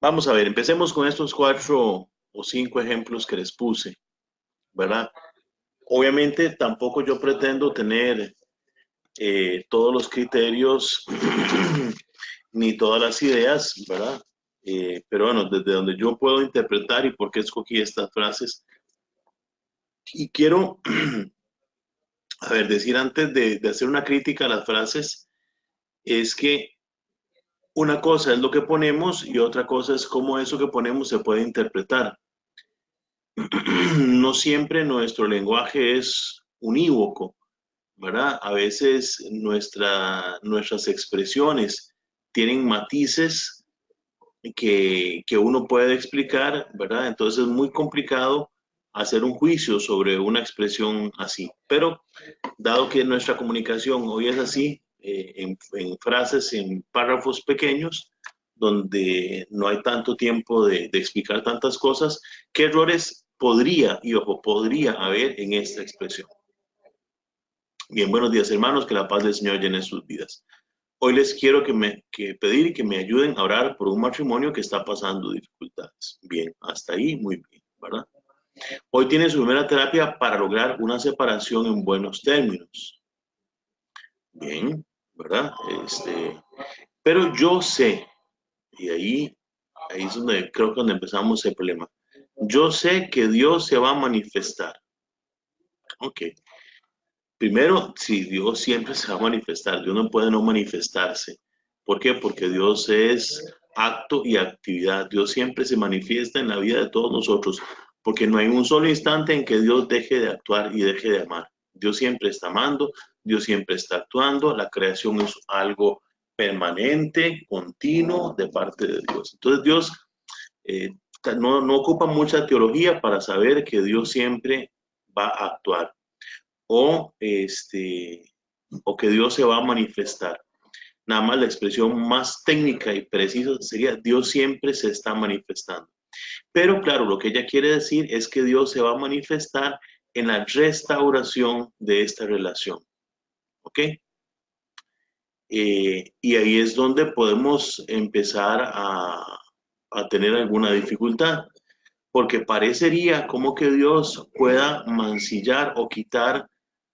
Vamos a ver, empecemos con estos 4 o 5 ejemplos que les puse, ¿verdad? Obviamente tampoco yo pretendo tener todos los criterios ni todas las ideas, ¿verdad? Pero bueno, desde donde yo puedo interpretar y por qué escogí estas frases. Y quiero, a ver, decir antes de hacer una crítica a las frases, es que una cosa es lo que ponemos y otra cosa es cómo eso que ponemos se puede interpretar. No siempre nuestro lenguaje es unívoco, ¿verdad? A veces nuestras expresiones tienen matices que uno puede explicar, ¿verdad? Entonces es muy complicado hacer un juicio sobre una expresión así. Pero dado que nuestra comunicación hoy es así, en frases, en párrafos pequeños, donde no hay tanto tiempo de explicar tantas cosas, ¿qué errores podría, y ojo, podría haber en esta expresión? Bien, buenos días hermanos, que la paz del Señor llene sus vidas. Hoy les quiero pedir y que me ayuden a orar por un matrimonio que está pasando dificultades. Bien, hasta ahí muy bien, ¿verdad? Hoy tiene su primera terapia para lograr una separación en buenos términos. Bien, ¿verdad? Pero yo sé, y ahí es donde creo que donde empezamos el problema. Yo sé que Dios se va a manifestar. Ok. Primero, si Dios siempre se va a manifestar, Dios no puede no manifestarse. ¿Por qué? Porque Dios es acto y actividad. Dios siempre se manifiesta en la vida de todos nosotros, porque no hay un solo instante en que Dios deje de actuar y deje de amar. Dios siempre está amando, Dios siempre está actuando, la creación es algo permanente, continuo de parte de Dios. Entonces Dios eh, no ocupa mucha teología para saber que Dios siempre va a actuar o, o que Dios se va a manifestar. Nada más la expresión más técnica y precisa sería Dios siempre se está manifestando. Pero claro, lo que ella quiere decir es que Dios se va a manifestar en la restauración de esta relación. ¿Ok? Y ahí es donde podemos empezar a tener alguna dificultad, porque parecería como que Dios pueda mancillar o quitar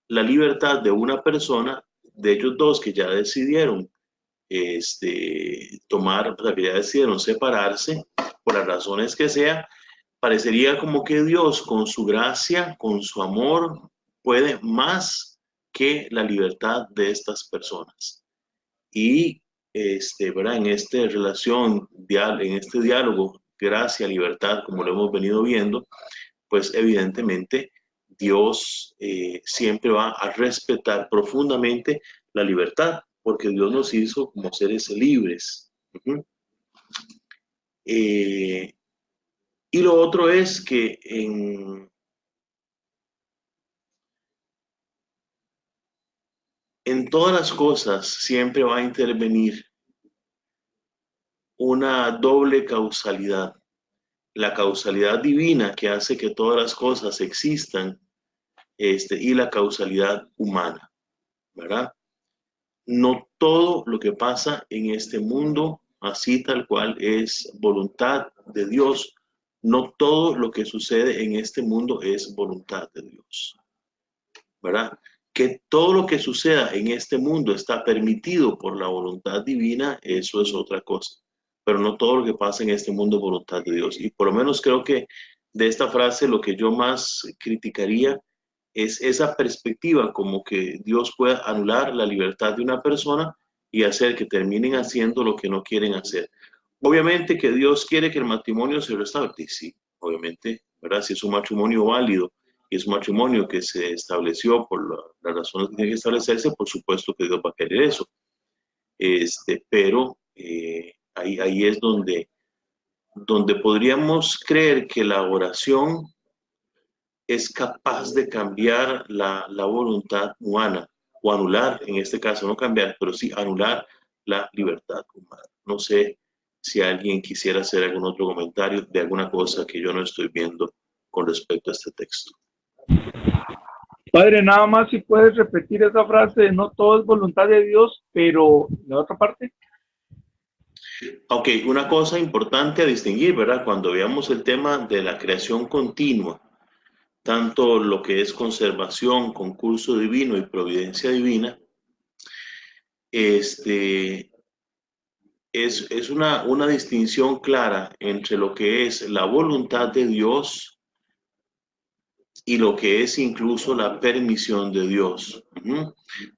la libertad de una persona, de ellos dos que ya decidieron tomar, o sea, que ya decidieron separarse, por las razones que sea, parecería como que Dios con su gracia, con su amor, puede más que la libertad de estas personas. Y ¿verdad? En esta relación, en este diálogo, gracia, libertad, como lo hemos venido viendo, pues evidentemente Dios siempre va a respetar profundamente la libertad, porque Dios nos hizo como seres libres. Eh, y lo otro es que en todas las cosas siempre va a intervenir una doble causalidad. La causalidad divina que hace que todas las cosas existan, y la causalidad humana, ¿verdad? No todo lo que pasa en este mundo, así tal cual es voluntad de Dios, no todo lo que sucede en este mundo es voluntad de Dios, ¿verdad? Que todo lo que suceda en este mundo está permitido por la voluntad divina, eso es otra cosa. Pero no todo lo que pasa en este mundo es voluntad de Dios. Y por lo menos creo que de esta frase lo que yo más criticaría es esa perspectiva, como que Dios pueda anular la libertad de una persona y hacer que terminen haciendo lo que no quieren hacer. Obviamente que Dios quiere que el matrimonio se restaure, sí, obviamente, ¿verdad? Si es un matrimonio válido y es un matrimonio que se estableció por las razones que tiene que establecerse, por supuesto que Dios va a querer eso. Pero ahí es donde podríamos creer que la oración es capaz de cambiar la voluntad humana o anular, en este caso no cambiar, pero sí anular la libertad humana. No sé si alguien quisiera hacer algún otro comentario de alguna cosa que yo no estoy viendo con respecto a este texto. Padre, nada más si puedes repetir esa frase de no todo es voluntad de Dios, pero la otra parte. Ok, una cosa importante a distinguir, ¿verdad? Cuando veamos el tema de la creación continua, tanto lo que es conservación, concurso divino y providencia divina, este, es una distinción clara entre lo que es la voluntad de Dios y lo que es incluso la permisión de Dios.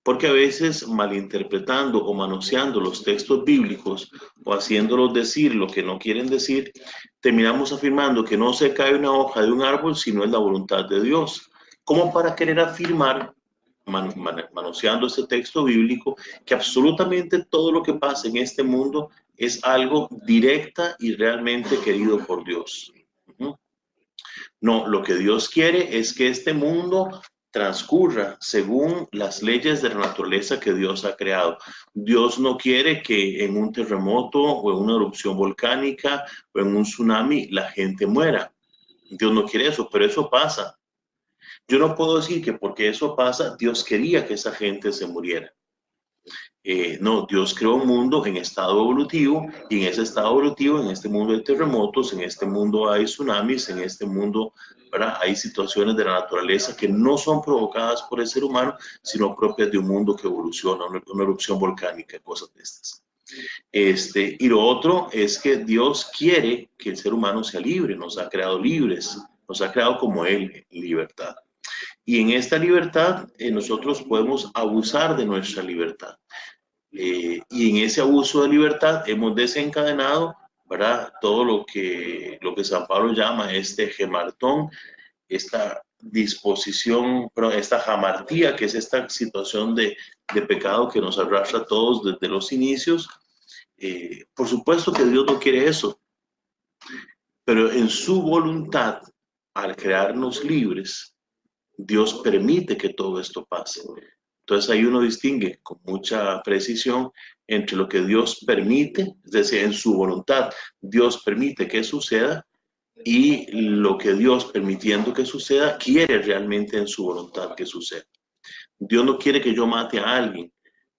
Porque a veces malinterpretando o manoseando los textos bíblicos o haciéndolos decir lo que no quieren decir, terminamos afirmando que no se cae una hoja de un árbol si no es la voluntad de Dios. Como para querer afirmar, manoseando este texto bíblico, que absolutamente todo lo que pasa en este mundo es algo directa y realmente querido por Dios. No, lo que Dios quiere es que este mundo transcurra según las leyes de la naturaleza que Dios ha creado. Dios no quiere que en un terremoto o en una erupción volcánica o en un tsunami la gente muera. Dios no quiere eso, pero eso pasa. Yo no puedo decir que porque eso pasa, Dios quería que esa gente se muriera. No, Dios creó un mundo en estado evolutivo y en ese estado evolutivo, en este mundo hay terremotos, en este mundo hay tsunamis, en este mundo, ¿verdad?, hay situaciones de la naturaleza que no son provocadas por el ser humano, sino propias de un mundo que evoluciona, una erupción volcánica, cosas de estas. Y lo otro es que Dios quiere que el ser humano sea libre, nos ha creado libres, nos ha creado como Él, en libertad. Y en esta libertad nosotros podemos abusar de nuestra libertad. Y en ese abuso de libertad hemos desencadenado, ¿verdad?, todo lo que San Pablo llama este gemartón, esta disposición, pero esta jamartía, que es esta situación de pecado que nos arrastra a todos desde los inicios. Por supuesto que Dios no quiere eso, pero en su voluntad, al crearnos libres, Dios permite que todo esto pase. Entonces ahí uno distingue con mucha precisión entre lo que Dios permite, es decir, en su voluntad, Dios permite que suceda, y lo que Dios, permitiendo que suceda, quiere realmente en su voluntad que suceda. Dios no quiere que yo mate a alguien,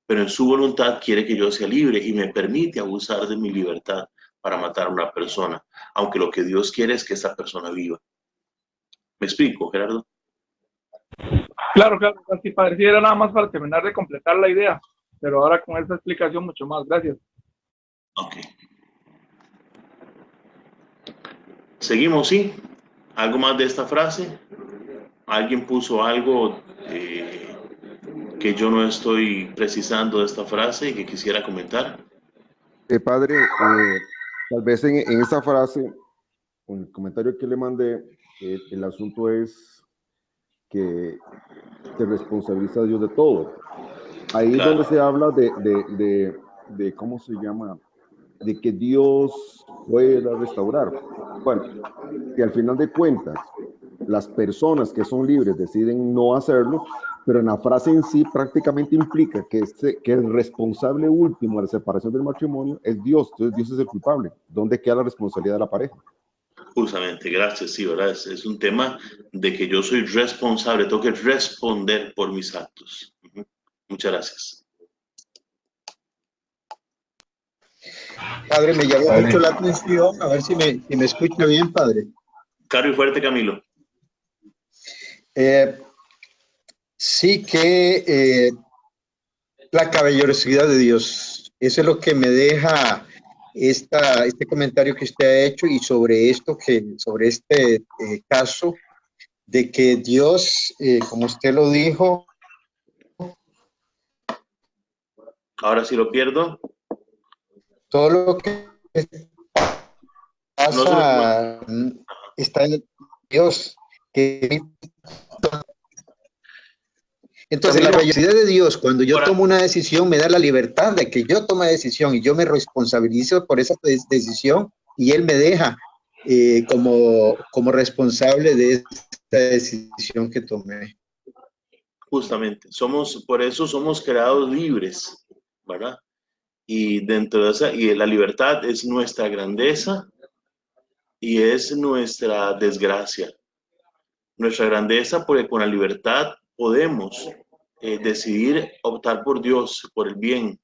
pero en su voluntad quiere que yo sea libre y me permite abusar de mi libertad para matar a una persona, aunque lo que Dios quiere es que esa persona viva. ¿Me explico, Gerardo? Claro, claro, así pareciera nada más para terminar de completar la idea, pero ahora con esta explicación mucho más. Gracias. Ok. Seguimos, ¿sí? ¿Algo más de esta frase? ¿Alguien puso algo que yo no estoy precisando de esta frase y que quisiera comentar? Padre, tal vez en esa frase, con el comentario que le mandé, el asunto es que se responsabiliza a Dios de todo. Ahí es donde Claro, se habla de ¿cómo se llama? De que Dios pueda restaurar. Bueno, que al final de cuentas, las personas que son libres deciden no hacerlo, pero en la frase en sí prácticamente implica que el responsable último de la separación del matrimonio es Dios. Entonces Dios es el culpable. ¿Dónde queda la responsabilidad de la pareja? justamente, gracias, sí, ¿verdad? Es un tema de que yo soy responsable, tengo que responder por mis actos. Muchas gracias. Padre, me llamó mucho la atención, a ver si me escucha bien, padre. Claro y fuerte, Camilo. Sí que la caballerosidad de Dios, eso es lo que me deja este comentario que usted ha hecho y sobre sobre este caso de que Dios, como usted lo dijo, Ahora sí lo pierdo. todo lo que No se lo... pasa está en Dios, que entonces, la Camilo, caballerosidad de Dios, cuando yo para... tomo una decisión, me da la libertad de que yo tome decisión y yo me responsabilizo por esa decisión y Él me deja como responsable de esta decisión que tomé. Justamente, por eso somos creados libres, ¿verdad? Y dentro de esa, y la libertad es nuestra grandeza y es nuestra desgracia. Nuestra grandeza porque con la libertad podemos decidir optar por Dios, por el bien,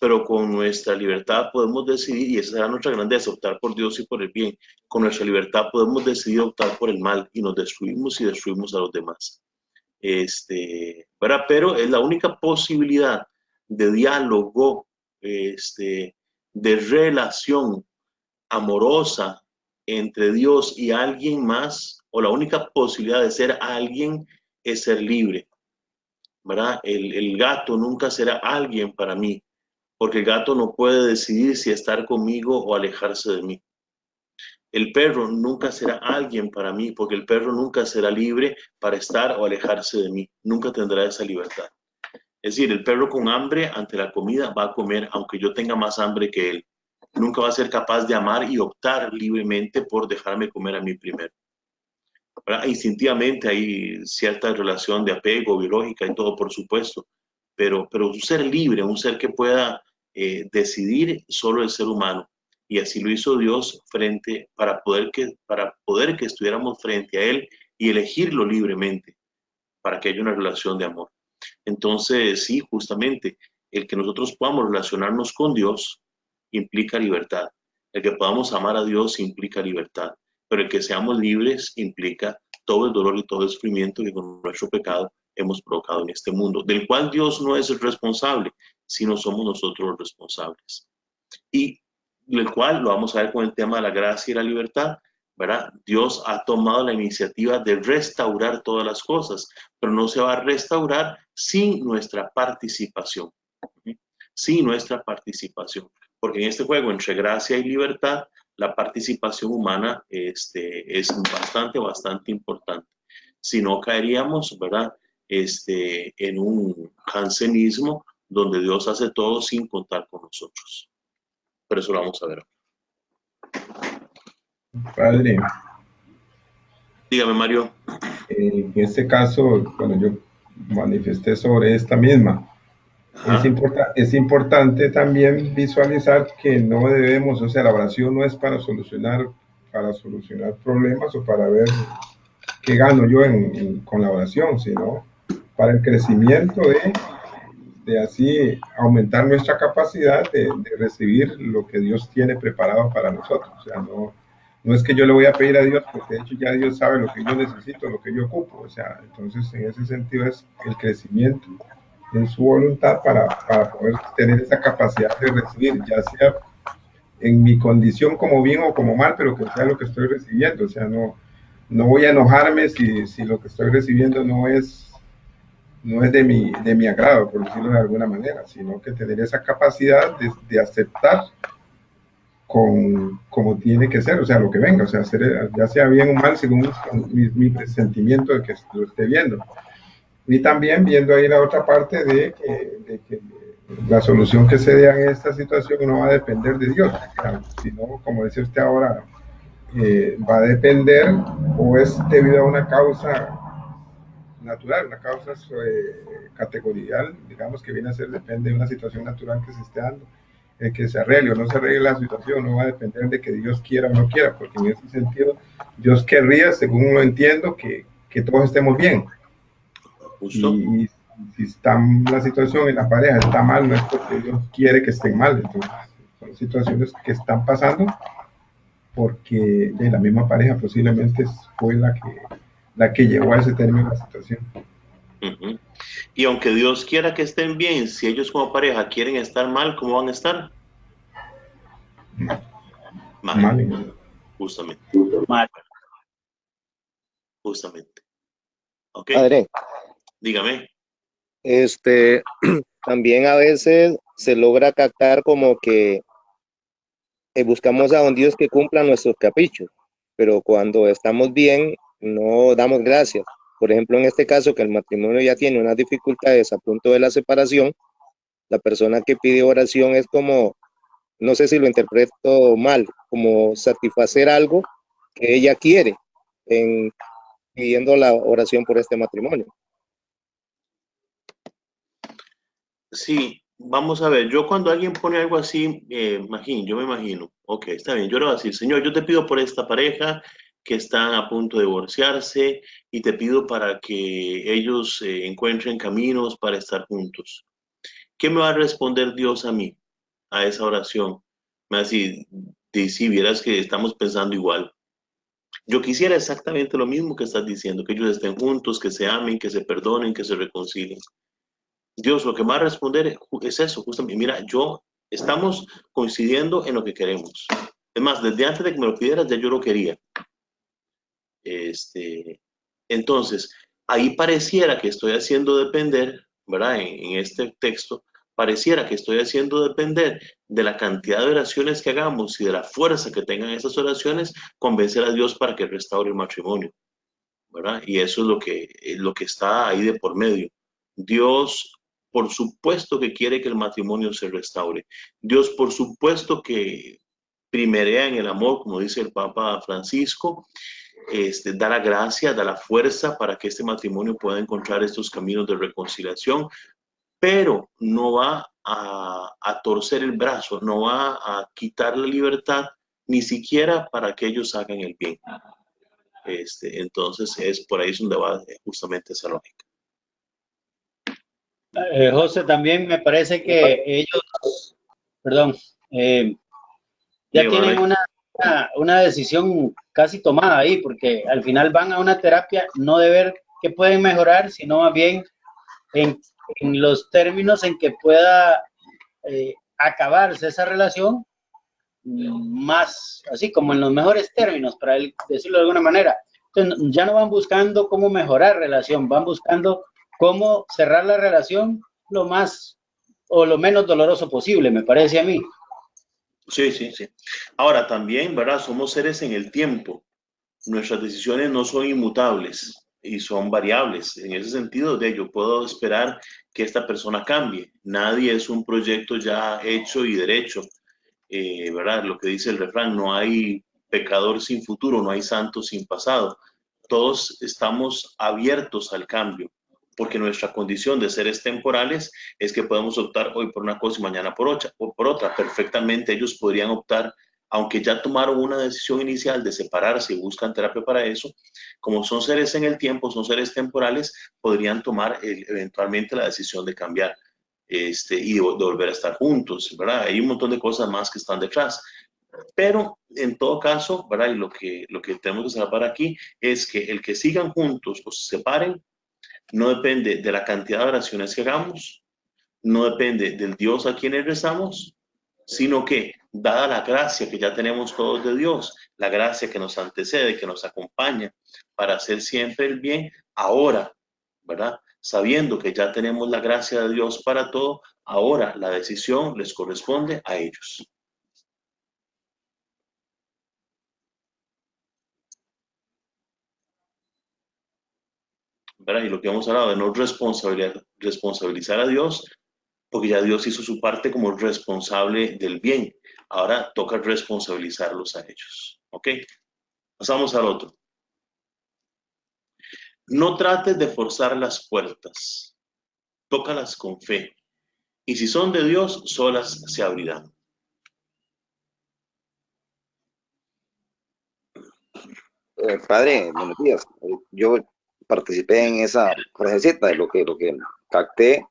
pero con nuestra libertad podemos decidir, y esa será nuestra grandeza, optar por Dios y por el bien. Con nuestra libertad podemos decidir optar por el mal y nos destruimos y destruimos a los demás. ¿Verdad? Pero es la única posibilidad de diálogo, de relación amorosa entre Dios y alguien más, o la única posibilidad de ser alguien es ser libre, ¿verdad? El gato nunca será alguien para mí, porque el gato no puede decidir si estar conmigo o alejarse de mí. El perro nunca será alguien para mí, porque el perro nunca será libre para estar o alejarse de mí. Nunca tendrá esa libertad. Es decir, el perro con hambre ante la comida va a comer, aunque yo tenga más hambre que él. Nunca va a ser capaz de amar y optar libremente por dejarme comer a mí primero. ¿Verdad? Instintivamente hay cierta relación de apego biológica y todo, por supuesto, pero un ser libre, un ser que pueda decidir, solo el ser humano. Y así lo hizo Dios para poder que estuviéramos frente a Él y elegirlo libremente, para que haya una relación de amor. Entonces, sí, justamente, el que nosotros podamos relacionarnos con Dios implica libertad. El que podamos amar a Dios implica libertad. Pero el que seamos libres implica todo el dolor y todo el sufrimiento que con nuestro pecado hemos provocado en este mundo, del cual Dios no es el responsable, sino somos nosotros los responsables. Y el cual lo vamos a ver con el tema de la gracia y la libertad, ¿verdad? Dios ha tomado la iniciativa de restaurar todas las cosas, pero no se va a restaurar sin nuestra participación. Sin nuestra participación. Porque en este juego entre gracia y libertad, la participación humana es bastante importante. Si no, caeríamos, ¿verdad? En un jansenismo donde Dios hace todo sin contar con nosotros. Pero eso lo vamos a ver. Padre, Dígame, Mario. en este caso, cuando yo manifesté sobre esta misma, es importante también visualizar que no debemos, o sea, la oración no es para solucionar problemas o para ver qué gano yo con la oración, sino para el crecimiento de así aumentar nuestra capacidad de recibir lo que Dios tiene preparado para nosotros. O sea, no es que yo le voy a pedir a Dios, porque de hecho ya Dios sabe lo que yo necesito, lo que yo ocupo. O sea, entonces en ese sentido es el crecimiento en su voluntad para poder tener esa capacidad de recibir, ya sea en mi condición como bien o como mal, pero que sea lo que estoy recibiendo. O sea, no voy a enojarme si lo que estoy recibiendo no es de mi agrado, por decirlo de alguna manera, sino que tener esa capacidad de aceptar como tiene que ser, o sea, lo que venga, o sea, ya sea bien o mal según mi presentimiento de que lo esté viendo. Y también viendo ahí la otra parte de que la solución que se dé en esta situación no va a depender de Dios, sino, como decía usted ahora, va a depender o es debido a una causa natural, una causa categorial, digamos, que viene a ser, depende de una situación natural que se esté dando. El que se arregle o no se arregle la situación no va a depender de que Dios quiera o no quiera, porque en ese sentido Dios querría, según lo entiendo, que todos estemos bien. Justo. Y si la situación en la pareja está mal, no es porque Dios quiere que estén mal. Entonces, son situaciones que están pasando porque la misma pareja posiblemente fue la que llevó a ese término la situación. Y aunque Dios quiera que estén bien, si ellos como pareja quieren estar mal, ¿cómo van a estar? Mal. Justamente. Mal. Justamente. ¿Ok? Padre, Dígame. también a veces se logra captar como que buscamos a un Dios que cumpla nuestros caprichos, pero cuando estamos bien no damos gracias. Por ejemplo, en este caso que el matrimonio ya tiene unas dificultades a punto de la separación, la persona que pide oración es como, no sé si lo interpreto mal, como satisfacer algo que ella quiere pidiendo la oración por este matrimonio. Sí, vamos a ver, yo cuando alguien pone algo así, yo me imagino, ok, está bien, yo le voy a decir, Señor, yo te pido por esta pareja que están a punto de divorciarse y te pido para que ellos encuentren caminos para estar juntos. ¿Qué me va a responder Dios a mí? a esa oración. Me va a decir, si vieras que estamos pensando igual. Yo quisiera exactamente lo mismo que estás diciendo, que ellos estén juntos, que se amen, que se perdonen, que se reconcilien. Dios, lo que más responder es eso, justamente. Mira, estamos coincidiendo en lo que queremos. Es más, desde antes de que me lo pidieras, ya yo lo quería. Entonces, ahí pareciera que estoy haciendo depender, ¿verdad? En este texto, pareciera que estoy haciendo depender de la cantidad de oraciones que hagamos y de la fuerza que tengan esas oraciones, convencer a Dios para que restaure el matrimonio, ¿verdad? Y eso es lo que está ahí de por medio. Dios, por supuesto que quiere que el matrimonio se restaure. Dios, por supuesto que primerea en el amor, como dice el Papa Francisco, da la gracia, da la fuerza para que este matrimonio pueda encontrar estos caminos de reconciliación, pero no va a torcer el brazo, no va a quitar la libertad, ni siquiera para que ellos hagan el bien. Entonces, por ahí es donde va justamente esa lógica. José, también me parece que ellos, perdón, ya tienen una decisión casi tomada ahí, porque al final van a una terapia no de ver qué pueden mejorar, sino más bien en los términos en que pueda acabarse esa relación, más así como en los mejores términos, para decirlo de alguna manera. Entonces, ya no van buscando cómo mejorar relación, van buscando cómo cerrar la relación lo más o lo menos doloroso posible, me parece a mí. Sí, sí, sí. Ahora también, ¿verdad? Somos seres en el tiempo. Nuestras decisiones no son inmutables y son variables. En ese sentido, yo puedo esperar que esta persona cambie. Nadie es un proyecto ya hecho y derecho, ¿verdad? Lo que dice el refrán, no hay pecador sin futuro, no hay santo sin pasado. Todos estamos abiertos al cambio, porque nuestra condición de seres temporales es que podemos optar hoy por una cosa y mañana por otra. Perfectamente ellos podrían optar, aunque ya tomaron una decisión inicial de separarse y buscan terapia para eso, como son seres en el tiempo, son seres temporales, podrían tomar eventualmente la decisión de cambiar y de volver a estar juntos, ¿verdad? Hay un montón de cosas más que están detrás. Pero en todo caso, ¿verdad? Y lo que tenemos que salvar aquí es que el que sigan juntos o se separen no depende de la cantidad de oraciones que hagamos, no depende del Dios a quien rezamos, sino que, dada la gracia que ya tenemos todos de Dios, la gracia que nos antecede, que nos acompaña para hacer siempre el bien, ahora, ¿verdad? Sabiendo que ya tenemos la gracia de Dios para todo, ahora la decisión les corresponde a ellos. ¿Verdad? Y lo que hemos hablado de no responsabilizar a Dios, porque ya Dios hizo su parte como responsable del bien. Ahora toca responsabilizarlos a ellos. ¿Ok? Pasamos al otro. No trates de forzar las puertas. Tócalas con fe. Y si son de Dios, solas se abrirán. Padre, buenos días. Yo participé en esa frasecita de lo que capté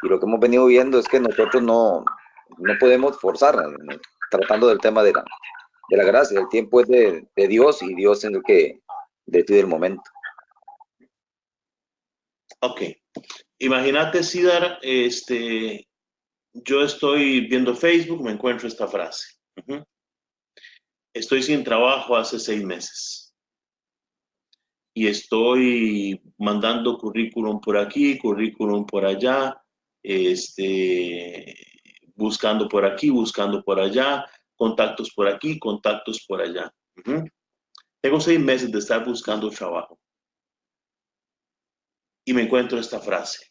y lo que hemos venido viendo es que nosotros no podemos forzar, tratando del tema de la gracia. El tiempo es de Dios y Dios es el que decide el momento. Ok. Imagínate, Sidar, yo estoy viendo Facebook, me encuentro esta frase. Estoy sin trabajo hace 6 meses. Y estoy mandando currículum por aquí, currículum por allá, buscando por aquí, buscando por allá, contactos por aquí, contactos por allá. Tengo 6 meses de estar buscando trabajo. Y me encuentro esta frase.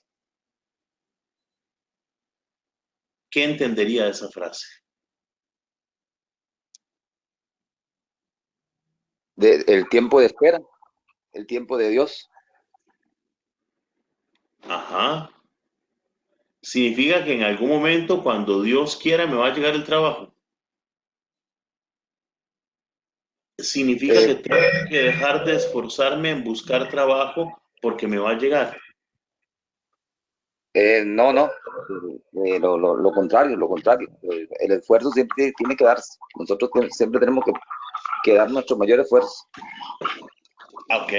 ¿Qué entendería de esa frase? El tiempo de espera, el tiempo de Dios. Ajá. Significa que en algún momento, cuando Dios quiera, me va a llegar el trabajo. Significa que tengo que dejar de esforzarme en buscar trabajo porque me va a llegar. No, no, lo contrario, lo contrario. El esfuerzo siempre tiene que darse. Nosotros siempre tenemos que dar nuestro mayor esfuerzo. Ok.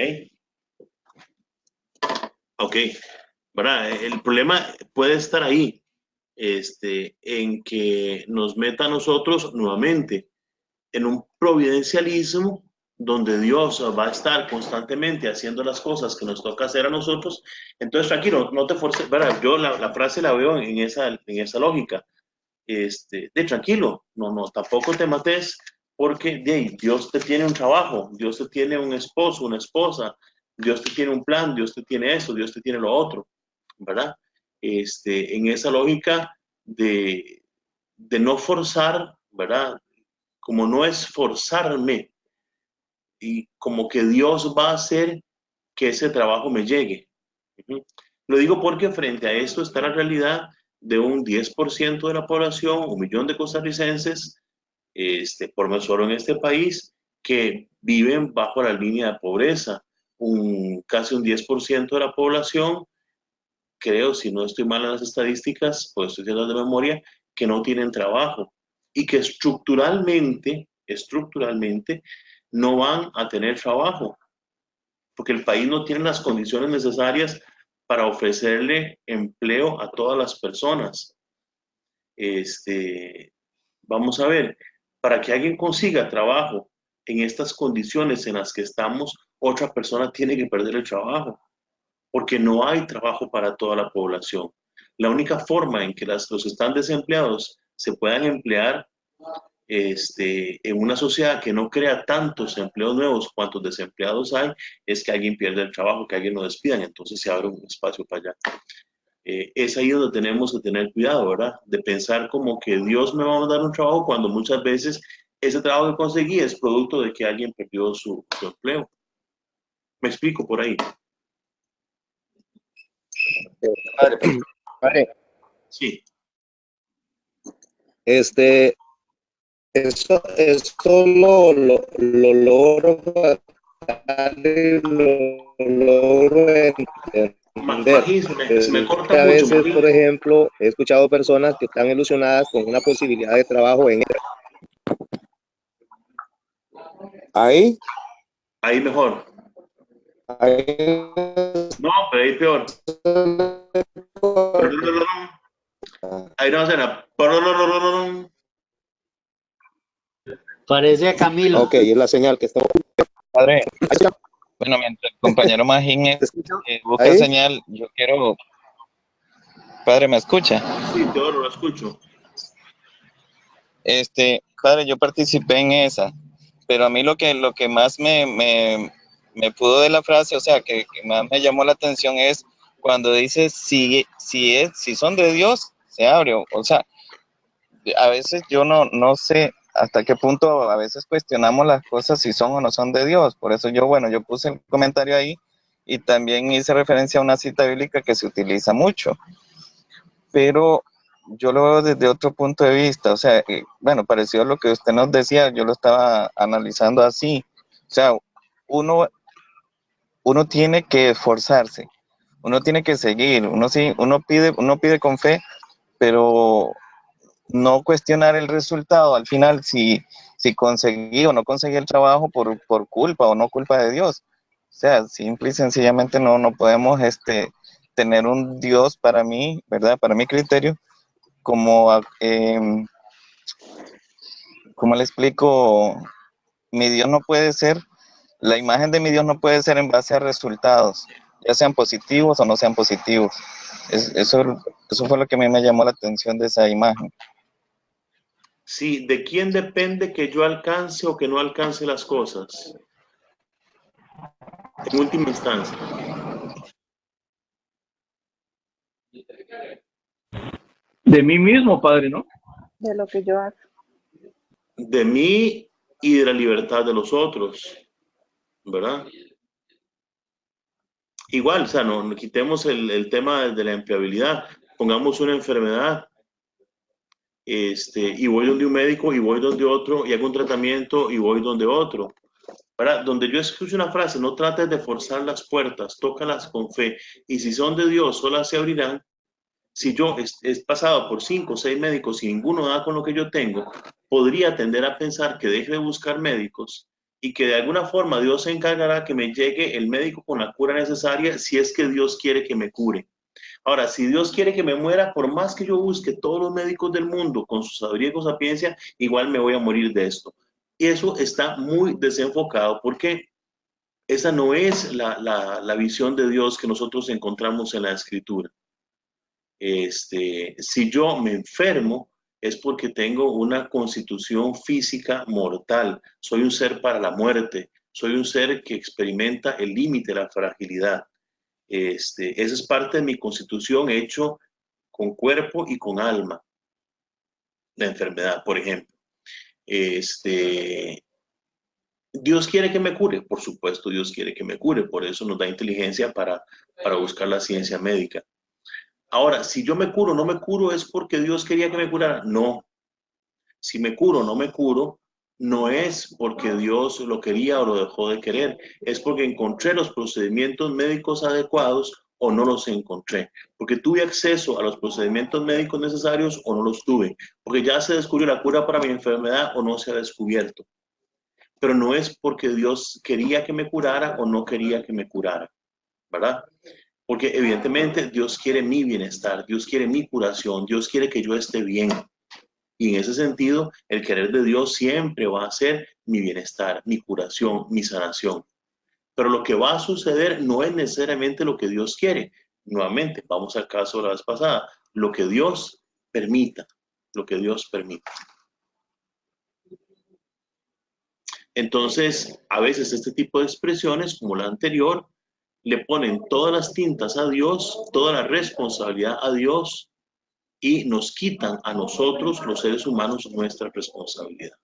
Ok. ¿Verdad? El problema puede estar ahí, en que nos meta a nosotros nuevamente en un providencialismo donde Dios va a estar constantemente haciendo las cosas que nos toca hacer a nosotros. Entonces, tranquilo, no te forces, ¿verdad? Yo la frase la veo en esa lógica. De tranquilo, no, tampoco te mates, porque Dios te tiene un trabajo, Dios te tiene un esposo, una esposa, Dios te tiene un plan, Dios te tiene eso, Dios te tiene lo otro, ¿verdad? En esa lógica de no forzar, ¿verdad? Como no es forzarme, y como que Dios va a hacer que ese trabajo me llegue. Lo digo porque frente a esto está la realidad de un 10% de la población, 1 millón de costarricenses, por no solo en este país, que viven bajo la línea de pobreza. Casi un 10% de la población, creo, si no estoy mal en las estadísticas, pues estoy haciendo de memoria, que no tienen trabajo y que estructuralmente no van a tener trabajo, porque el país no tiene las condiciones necesarias para ofrecerle empleo a todas las personas. Vamos a ver, para que alguien consiga trabajo en estas condiciones en las que estamos, otra persona tiene que perder el trabajo, porque no hay trabajo para toda la población. La única forma en que los que están desempleados se puedan emplear en una sociedad que no crea tantos empleos nuevos cuantos desempleados hay, es que alguien pierda el trabajo, que alguien lo despidan, entonces se abre un espacio para allá. Es ahí donde tenemos que tener cuidado, ¿verdad? De pensar como que Dios me va a dar un trabajo cuando muchas veces ese trabajo que conseguí es producto de que alguien perdió su empleo. ¿Me explico por ahí? Padre, Sí. Eso lo logro entender. Se me corta A mucho. veces, por ejemplo, he escuchado personas que están ilusionadas con una posibilidad de trabajo en... ¿Ahí? Ahí mejor. Ahí... No, pero ahí peor. Ahí no hace nada. Parece a Camilo. Ok, es la señal que está... Padre, bueno, mientras el compañero Magín busca ¿Ahí? señal, yo quiero... Padre, ¿me escucha? Sí, Teodoro, lo escucho. Padre, yo participé en esa, pero a mí lo que más me pudo de la frase, o sea, que más me llamó la atención es cuando dice, si son de Dios, se abre, o sea, a veces yo no sé hasta qué punto a veces cuestionamos las cosas si son o no son de Dios. Por eso yo puse el comentario ahí y también hice referencia a una cita bíblica que se utiliza mucho. Pero yo lo veo desde otro punto de vista, o sea, bueno, parecido a lo que usted nos decía, yo lo estaba analizando así. O sea, uno tiene que esforzarse, uno tiene que seguir, uno pide con fe, pero no cuestionar el resultado al final, si conseguí o no conseguí el trabajo por culpa o no culpa de Dios. O sea, simple y sencillamente no podemos tener un Dios, para mí, ¿verdad? Para mi criterio, como ¿cómo le explico? Mi Dios no puede ser, la imagen de mi Dios no puede ser en base a resultados, ya sean positivos o no sean positivos. Eso fue lo que a mí me llamó la atención de esa imagen. Sí, ¿de quién depende que yo alcance o que no alcance las cosas? En última instancia. De mí mismo, Padre, ¿no? De lo que yo hago. De mí y de la libertad de los otros, ¿verdad? Igual, o sea, no quitemos el tema de la empleabilidad, pongamos una enfermedad, y voy donde un médico y voy donde otro y hago un tratamiento y voy donde otro, ¿verdad? Donde yo escucho una frase, no trates de forzar las puertas, tócalas con fe, y si son de Dios, solas se abrirán. Si yo he pasado por 5 o 6 médicos y ninguno da con lo que yo tengo, podría tender a pensar que deje de buscar médicos y que de alguna forma Dios se encargará que me llegue el médico con la cura necesaria si es que Dios quiere que me cure. Ahora, si Dios quiere que me muera, por más que yo busque todos los médicos del mundo con su sabiduría y con sapiencia, igual me voy a morir de esto. Y eso está muy desenfocado porque esa no es la visión de Dios que nosotros encontramos en la Escritura. Si yo me enfermo es porque tengo una constitución física mortal, soy un ser para la muerte, soy un ser que experimenta el límite, la fragilidad. Esa es parte de mi constitución hecho con cuerpo y con alma, la enfermedad, por ejemplo. Dios quiere que me cure, por supuesto Dios quiere que me cure, por eso nos da inteligencia para buscar la ciencia médica. Ahora, si yo me curo o no me curo, ¿es porque Dios quería que me curara? No. Si me curo o no me curo, no es porque Dios lo quería o lo dejó de querer. Es porque encontré los procedimientos médicos adecuados o no los encontré. Porque tuve acceso a los procedimientos médicos necesarios o no los tuve. Porque ya se descubrió la cura para mi enfermedad o no se ha descubierto. Pero no es porque Dios quería que me curara o no quería que me curara, ¿verdad? Porque evidentemente Dios quiere mi bienestar, Dios quiere mi curación, Dios quiere que yo esté bien. Y en ese sentido, el querer de Dios siempre va a ser mi bienestar, mi curación, mi sanación. Pero lo que va a suceder no es necesariamente lo que Dios quiere. Nuevamente, vamos al caso de la vez pasada, lo que Dios permita, lo que Dios permita. Entonces, a veces este tipo de expresiones, como la anterior, le ponen todas las tintas a Dios, toda la responsabilidad a Dios y nos quitan a nosotros, los seres humanos, nuestra responsabilidad.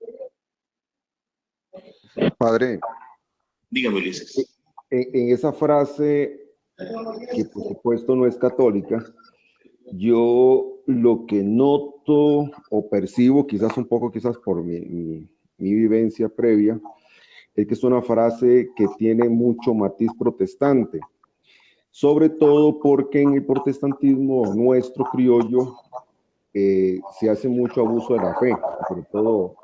Padre, dígame, Ulises. En esa frase, que por supuesto no es católica, yo lo que noto o percibo, quizás un poco, quizás por mi vivencia previa, es que es una frase que tiene mucho matiz protestante, sobre todo porque en el protestantismo nuestro criollo se hace mucho abuso de la fe, sobre todo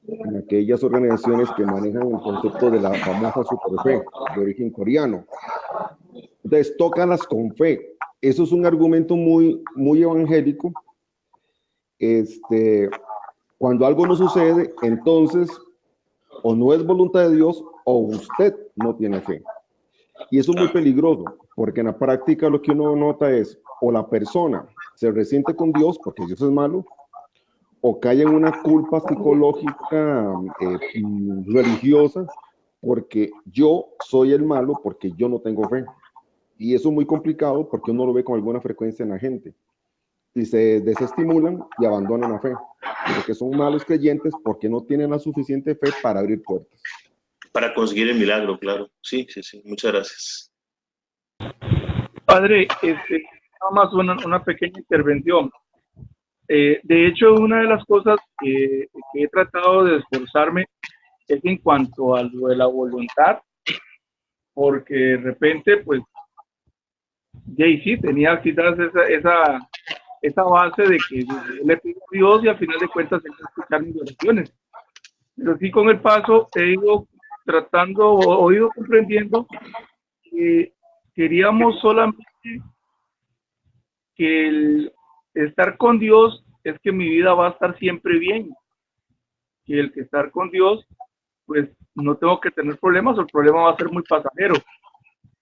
en aquellas organizaciones que manejan el concepto de la famosa superfe de origen coreano. Entonces, tócalas con fe. Eso es un argumento muy evangélico. Cuando algo no sucede, entonces o no es voluntad de Dios o usted no tiene fe. Y eso es muy peligroso, porque en la práctica lo que uno nota es o la persona se resiente con Dios porque Dios es malo, o cae en una culpa psicológica religiosa porque yo soy el malo porque yo no tengo fe. Y eso es muy complicado porque uno lo ve con alguna frecuencia en la gente. Y se desestimulan y abandonan la fe, porque son malos creyentes porque no tienen la suficiente fe para abrir puertas. Para conseguir el milagro, claro. Sí. Muchas gracias. Padre, nada más una pequeña intervención. De hecho, una de las cosas que he tratado de esforzarme es en cuanto a lo de la voluntad, porque de repente, pues, sí, tenía quizás esa base de que le pido a Dios y al final de cuentas él va a escuchar mis oraciones. Pero sí, con el paso he ido tratando o he ido comprendiendo que queríamos solamente que el estar con Dios es que mi vida va a estar siempre bien. Y el que estar con Dios, pues no tengo que tener problemas, o el problema va a ser muy pasajero.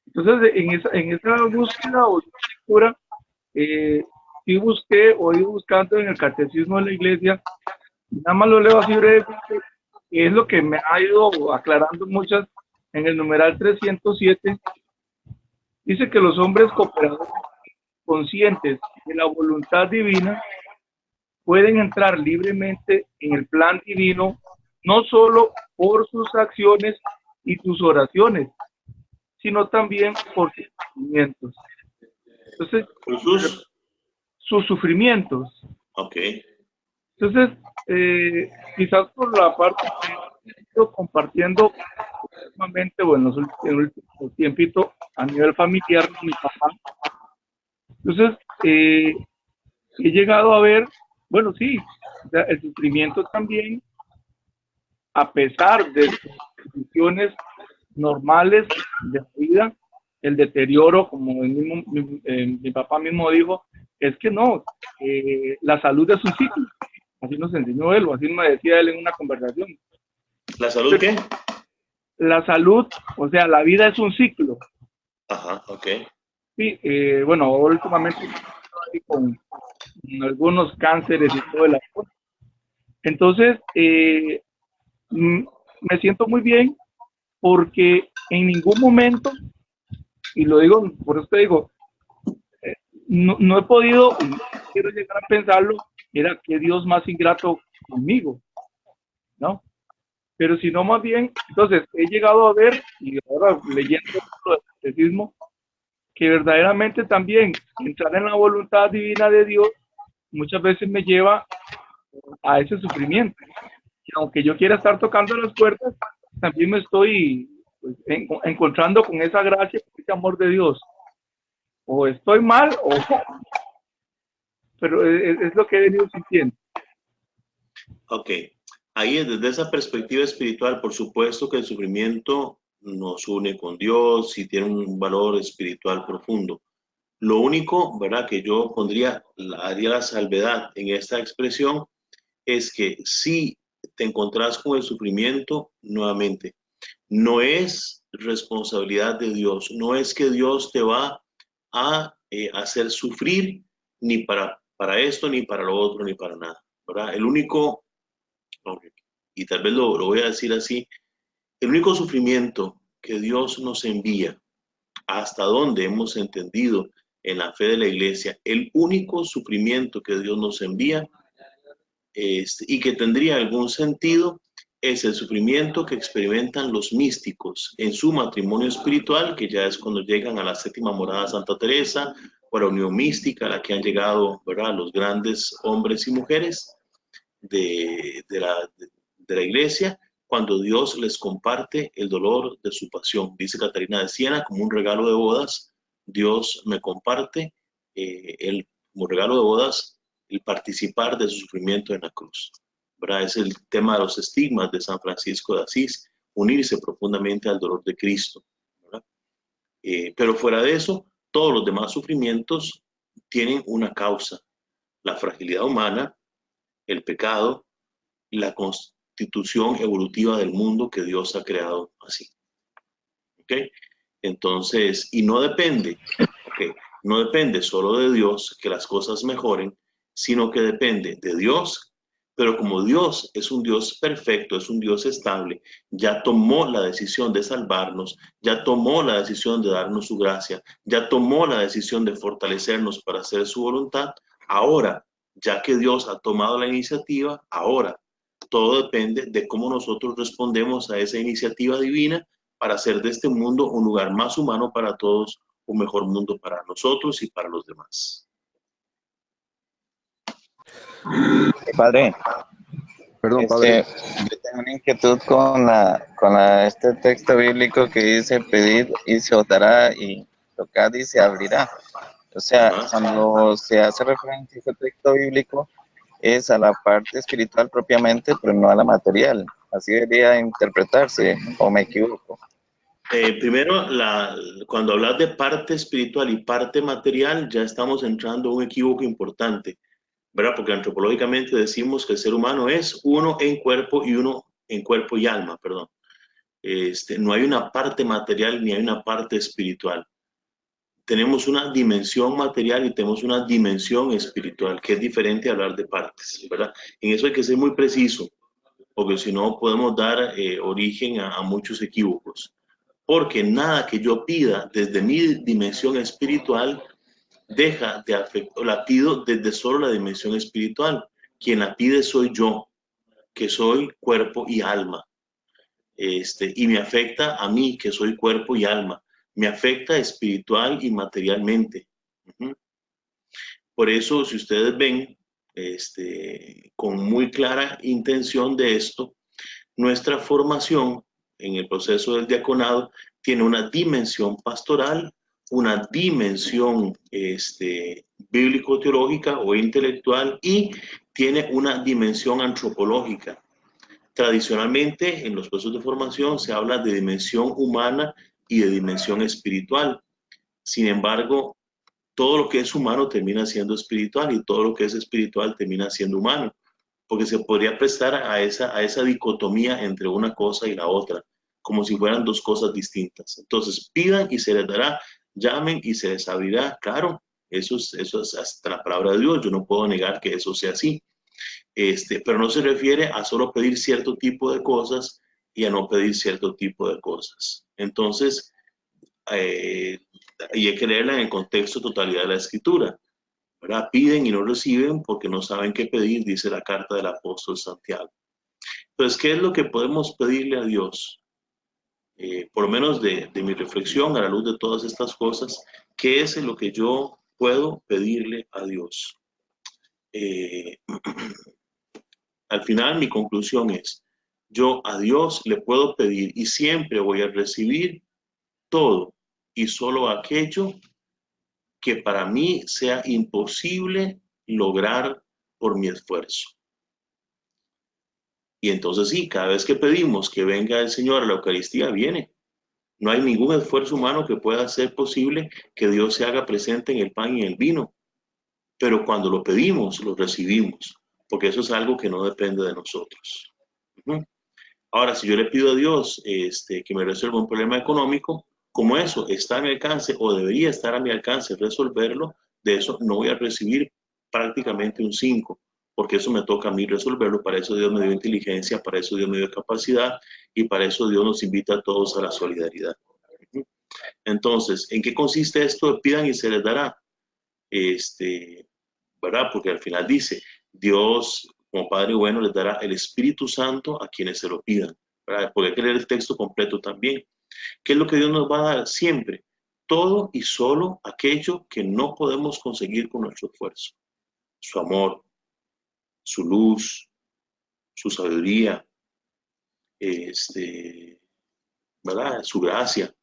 Entonces, en esa búsqueda o lectura, sí busqué o he ido buscando en el catecismo de la iglesia, nada más lo leo así brevemente, que es lo que me ha ido aclarando muchas. En el numeral 307, dice que los hombres cooperadores conscientes de la voluntad divina pueden entrar libremente en el plan divino, no solo por sus acciones y sus oraciones, sino también por sus sufrimientos. Entonces, sus sufrimientos. Ok. Entonces, quizás por la parte que he ido compartiendo últimamente, o en el último tiempito, a nivel familiar con mi papá. Entonces, he llegado a ver, bueno, sí, o sea, el sufrimiento también, a pesar de sus condiciones normales de la vida, el deterioro, como mi papá mismo dijo, es que no, la salud es un ciclo, así nos enseñó él, o así me decía él en una conversación. ¿La salud qué? La salud, o sea, la vida es un ciclo. Ajá, ok. Sí, bueno, últimamente estoy con algunos cánceres y todo el asunto. Entonces, me siento muy bien porque en ningún momento, y lo digo, por eso te digo, no he podido, y quiero llegar a pensarlo, era que Dios más ingrato conmigo, ¿no? Pero si no, más bien, entonces he llegado a ver, y ahora leyendo el catecismo, que verdaderamente también entrar en la voluntad divina de Dios muchas veces me lleva a ese sufrimiento. Y aunque yo quiera estar tocando las puertas, también me estoy pues, encontrando con esa gracia, con ese amor de Dios. O estoy mal, pero es lo que he venido sintiendo. Ok. Ahí desde esa perspectiva espiritual, por supuesto que el sufrimiento nos une con Dios y tiene un valor espiritual profundo. Lo único, ¿verdad?, que yo haría la salvedad en esta expresión es que si te encontrás con el sufrimiento, nuevamente, no es responsabilidad de Dios, no es que Dios te va a hacer sufrir ni para esto, ni para lo otro, ni para nada, ¿verdad? El único, y tal vez lo voy a decir así, el único sufrimiento que Dios nos envía, hasta donde hemos entendido en la fe de la iglesia, el único sufrimiento que Dios nos envía y que tendría algún sentido es el sufrimiento que experimentan los místicos en su matrimonio espiritual, que ya es cuando llegan a la séptima morada de Santa Teresa, o a la unión mística a la que han llegado, ¿verdad?, los grandes hombres y mujeres de la iglesia, cuando Dios les comparte el dolor de su pasión. Dice Catarina de Siena, como un regalo de bodas, Dios me comparte como regalo de bodas el participar de su sufrimiento en la cruz, ¿verdad? Es el tema de los estigmas de San Francisco de Asís, unirse profundamente al dolor de Cristo, ¿verdad? Pero fuera de eso, todos los demás sufrimientos tienen una causa: la fragilidad humana, el pecado, la constitución evolutiva del mundo que Dios ha creado así. ¿Ok? Entonces, y no depende, ¿ok?, no depende solo de Dios que las cosas mejoren, sino que depende de Dios, pero como Dios es un Dios perfecto, es un Dios estable, ya tomó la decisión de salvarnos, ya tomó la decisión de darnos su gracia, ya tomó la decisión de fortalecernos para hacer su voluntad. Ahora, ya que Dios ha tomado la iniciativa, ahora todo depende de cómo nosotros respondemos a esa iniciativa divina para hacer de este mundo un lugar más humano para todos, un mejor mundo para nosotros y para los demás. Padre, Perdón, padre. yo tengo una inquietud con este texto bíblico que dice: pedid y se os dará, y tocad y se abrirá. O sea, cuando se hace referencia a este texto bíblico, es a la parte espiritual propiamente, pero no a la material. Así debería interpretarse, ¿o me equivoco? Primero, cuando hablas de parte espiritual y parte material, ya estamos entrando en un equívoco importante, ¿verdad? Porque antropológicamente decimos que el ser humano es uno en cuerpo y alma, perdón. No hay una parte material ni hay una parte espiritual. Tenemos una dimensión material y tenemos una dimensión espiritual, que es diferente a hablar de partes, ¿verdad? En eso hay que ser muy preciso, porque si no podemos dar origen a muchos equívocos. Porque nada que yo pida desde mi dimensión espiritual deja de afectar, la pido desde solo la dimensión espiritual. Quien la pide soy yo, que soy cuerpo y alma. Y me afecta a mí, que soy cuerpo y alma. Me afecta espiritual y materialmente. Por eso, si ustedes ven, con muy clara intención de esto, nuestra formación en el proceso del diaconado tiene una dimensión pastoral una dimensión bíblico-teológica o intelectual y tiene una dimensión antropológica. Tradicionalmente, en los procesos de formación se habla de dimensión humana y de dimensión espiritual. Sin embargo, todo lo que es humano termina siendo espiritual y todo lo que es espiritual termina siendo humano, porque se podría prestar a esa dicotomía entre una cosa y la otra, como si fueran dos cosas distintas. Entonces, pidan y se les dará, llamen y se les abrirá. Claro, eso es hasta la palabra de Dios, yo no puedo negar que eso sea así. Pero no se refiere a solo pedir cierto tipo de cosas y a no pedir cierto tipo de cosas. Entonces, y hay que leerla en el contexto totalidad de la Escritura, ¿verdad? Piden y no reciben porque no saben qué pedir, dice la carta del apóstol Santiago. Entonces, ¿qué es lo que podemos pedirle a Dios? Por lo menos de mi reflexión a la luz de todas estas cosas, ¿qué es lo que yo puedo pedirle a Dios? Al final, mi conclusión es, yo a Dios le puedo pedir y siempre voy a recibir todo y solo aquello que para mí sea imposible lograr por mi esfuerzo. Y entonces sí, cada vez que pedimos que venga el Señor a la Eucaristía, viene. No hay ningún esfuerzo humano que pueda hacer posible que Dios se haga presente en el pan y en el vino. Pero cuando lo pedimos, lo recibimos, porque eso es algo que no depende de nosotros. Ahora, si yo le pido a Dios que me resuelva un problema económico, como eso está a mi alcance o debería estar a mi alcance resolverlo, de eso no voy a recibir prácticamente un 5, porque eso me toca a mí resolverlo. Para eso Dios me dio inteligencia, para eso Dios me dio capacidad y para eso Dios nos invita a todos a la solidaridad. Entonces, ¿en qué consiste esto? Pidan y se les dará. ¿Verdad? Porque al final dice, Dios, como Padre bueno, les dará el Espíritu Santo a quienes se lo pidan, ¿verdad? Porque hay que leer el texto completo también. ¿Qué es lo que Dios nos va a dar siempre? Todo y solo aquello que no podemos conseguir con nuestro esfuerzo. Su amor, su luz, su sabiduría, ¿verdad? Su gracia.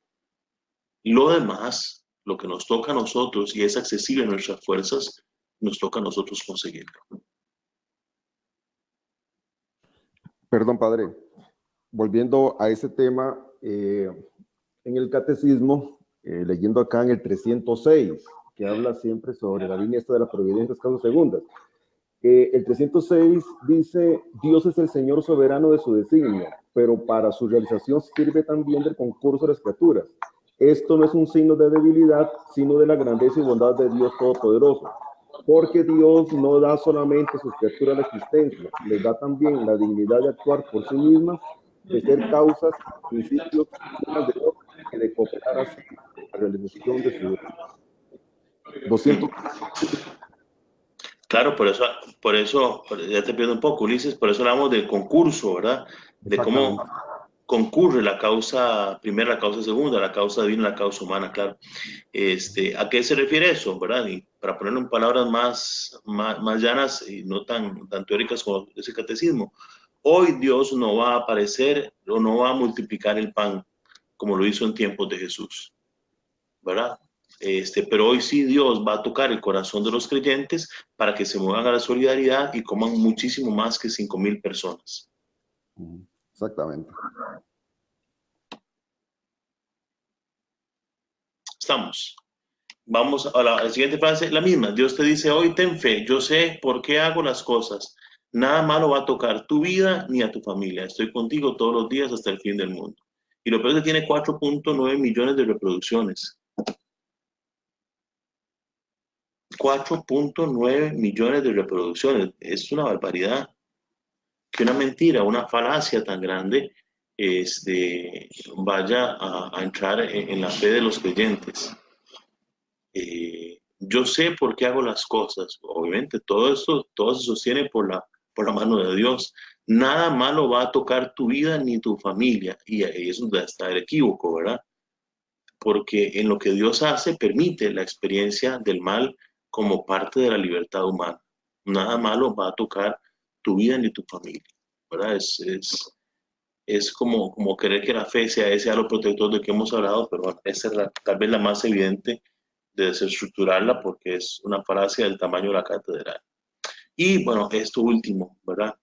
Lo demás, lo que nos toca a nosotros y es accesible a nuestras fuerzas, nos toca a nosotros conseguirlo. Perdón, padre. Volviendo a ese tema, en el catecismo, leyendo acá en el 306, que habla siempre sobre la línea esta de la providencia, causas segundas. El 306 dice, Dios es el Señor soberano de su designio, pero para su realización sirve también del concurso de las criaturas. Esto no es un signo de debilidad, sino de la grandeza y bondad de Dios Todopoderoso. Porque Dios no da solamente a sus criaturas la existencia, les da también la dignidad de actuar por sí mismas, de ser causas, principios, unas de otras, y de cooperar así la realización de su 200. Claro, por eso, ya te pierdo un poco, Ulises, por eso hablamos del concurso, ¿verdad? De cómo concurre la causa primera, la causa segunda, la causa divina, la causa humana, claro. ¿A qué se refiere eso, verdad? Y para ponerlo en palabras más llanas y no tan teóricas como ese catecismo, hoy Dios no va a aparecer o no va a multiplicar el pan como lo hizo en tiempos de Jesús, ¿verdad? Pero hoy sí Dios va a tocar el corazón de los creyentes para que se muevan a la solidaridad y coman muchísimo más que 5,000 personas. Exactamente. Estamos. Vamos a la siguiente frase, la misma. Dios te dice hoy, ten fe, yo sé por qué hago las cosas. Nada malo va a tocar tu vida ni a tu familia. Estoy contigo todos los días hasta el fin del mundo. Y lo peor es que tiene 4.9 millones de reproducciones. 4.9 millones de reproducciones. Es una barbaridad. Que una mentira, una falacia tan grande vaya a entrar en la fe de los creyentes. Yo sé por qué hago las cosas. Obviamente, todo se sostiene por la mano de Dios. Nada malo va a tocar tu vida ni tu familia. Y ahí es donde está el equívoco, ¿verdad? Porque en lo que Dios hace, permite la experiencia del mal como parte de la libertad humana. Nada malo va a tocar tu vida ni tu familia, ¿verdad? es como querer que la fe sea ese halo protector del que hemos hablado, pero bueno, esa es tal vez la más evidente de desestructurarla porque es una falacia del tamaño de la catedral. Y bueno, esto último, ¿verdad?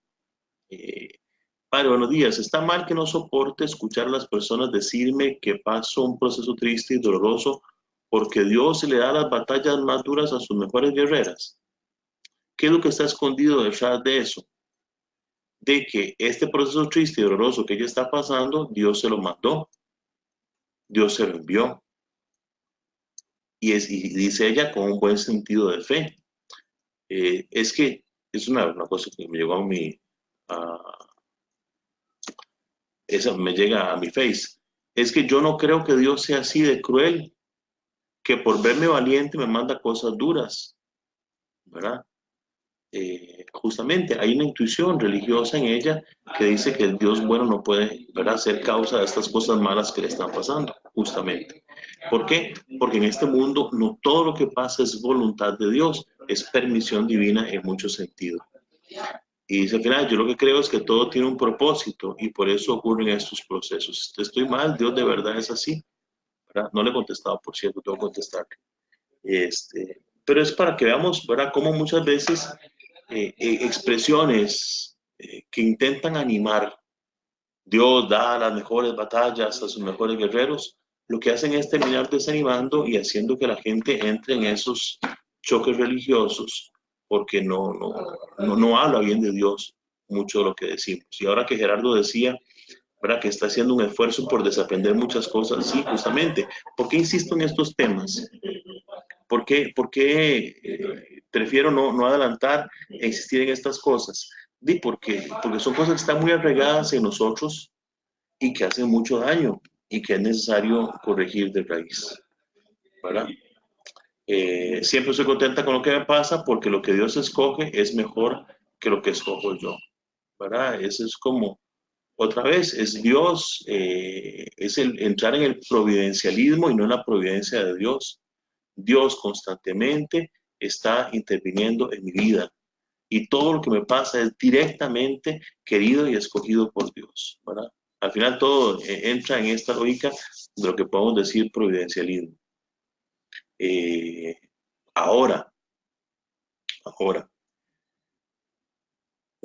Padre, buenos días. Está mal que no soporte escuchar a las personas decirme que paso un proceso triste y doloroso porque Dios le da las batallas más duras a sus mejores guerreras. ¿Qué es lo que está escondido detrás de eso? De que este proceso triste y doloroso que ella está pasando, Dios se lo mandó, Dios se lo envió. Y dice ella con un buen sentido de fe. Es que es una cosa que me llegó a mi... eso me llega a mi face. Es que yo no creo que Dios sea así de cruel, que por verme valiente me manda cosas duras, ¿verdad? Justamente hay una intuición religiosa en ella que dice que el Dios bueno no puede, ¿verdad?, ser causa de estas cosas malas que le están pasando, justamente. ¿Por qué? Porque en este mundo no todo lo que pasa es voluntad de Dios, es permisión divina en muchos sentidos. Y dice al final, yo lo que creo es que todo tiene un propósito y por eso ocurren estos procesos. Estoy mal, Dios de verdad es así, ¿verdad? No le he contestado, por cierto, tengo que contestar. Pero es para que veamos, ¿verdad?, cómo muchas veces expresiones que intentan animar, Dios da las mejores batallas a sus mejores guerreros, lo que hacen es terminar desanimando y haciendo que la gente entre en esos choques religiosos porque no habla bien de Dios mucho de lo que decimos. Y ahora que Gerardo decía, ¿verdad?, que está haciendo un esfuerzo por desaprender muchas cosas, sí, justamente. ¿Por qué insisto en estos temas? ¿Por qué prefiero no adelantar e insistir en estas cosas? Porque son cosas que están muy arraigadas en nosotros y que hacen mucho daño y que es necesario corregir de raíz, ¿verdad? Siempre estoy contenta con lo que me pasa porque lo que Dios escoge es mejor que lo que escojo yo, ¿verdad? Eso es como, otra vez, es Dios, es el entrar en el providencialismo y no en la providencia de Dios. Dios constantemente está interviniendo en mi vida y todo lo que me pasa es directamente querido y escogido por Dios, ¿verdad? Al final todo entra en esta lógica de lo que podemos decir providencialismo. Ahora,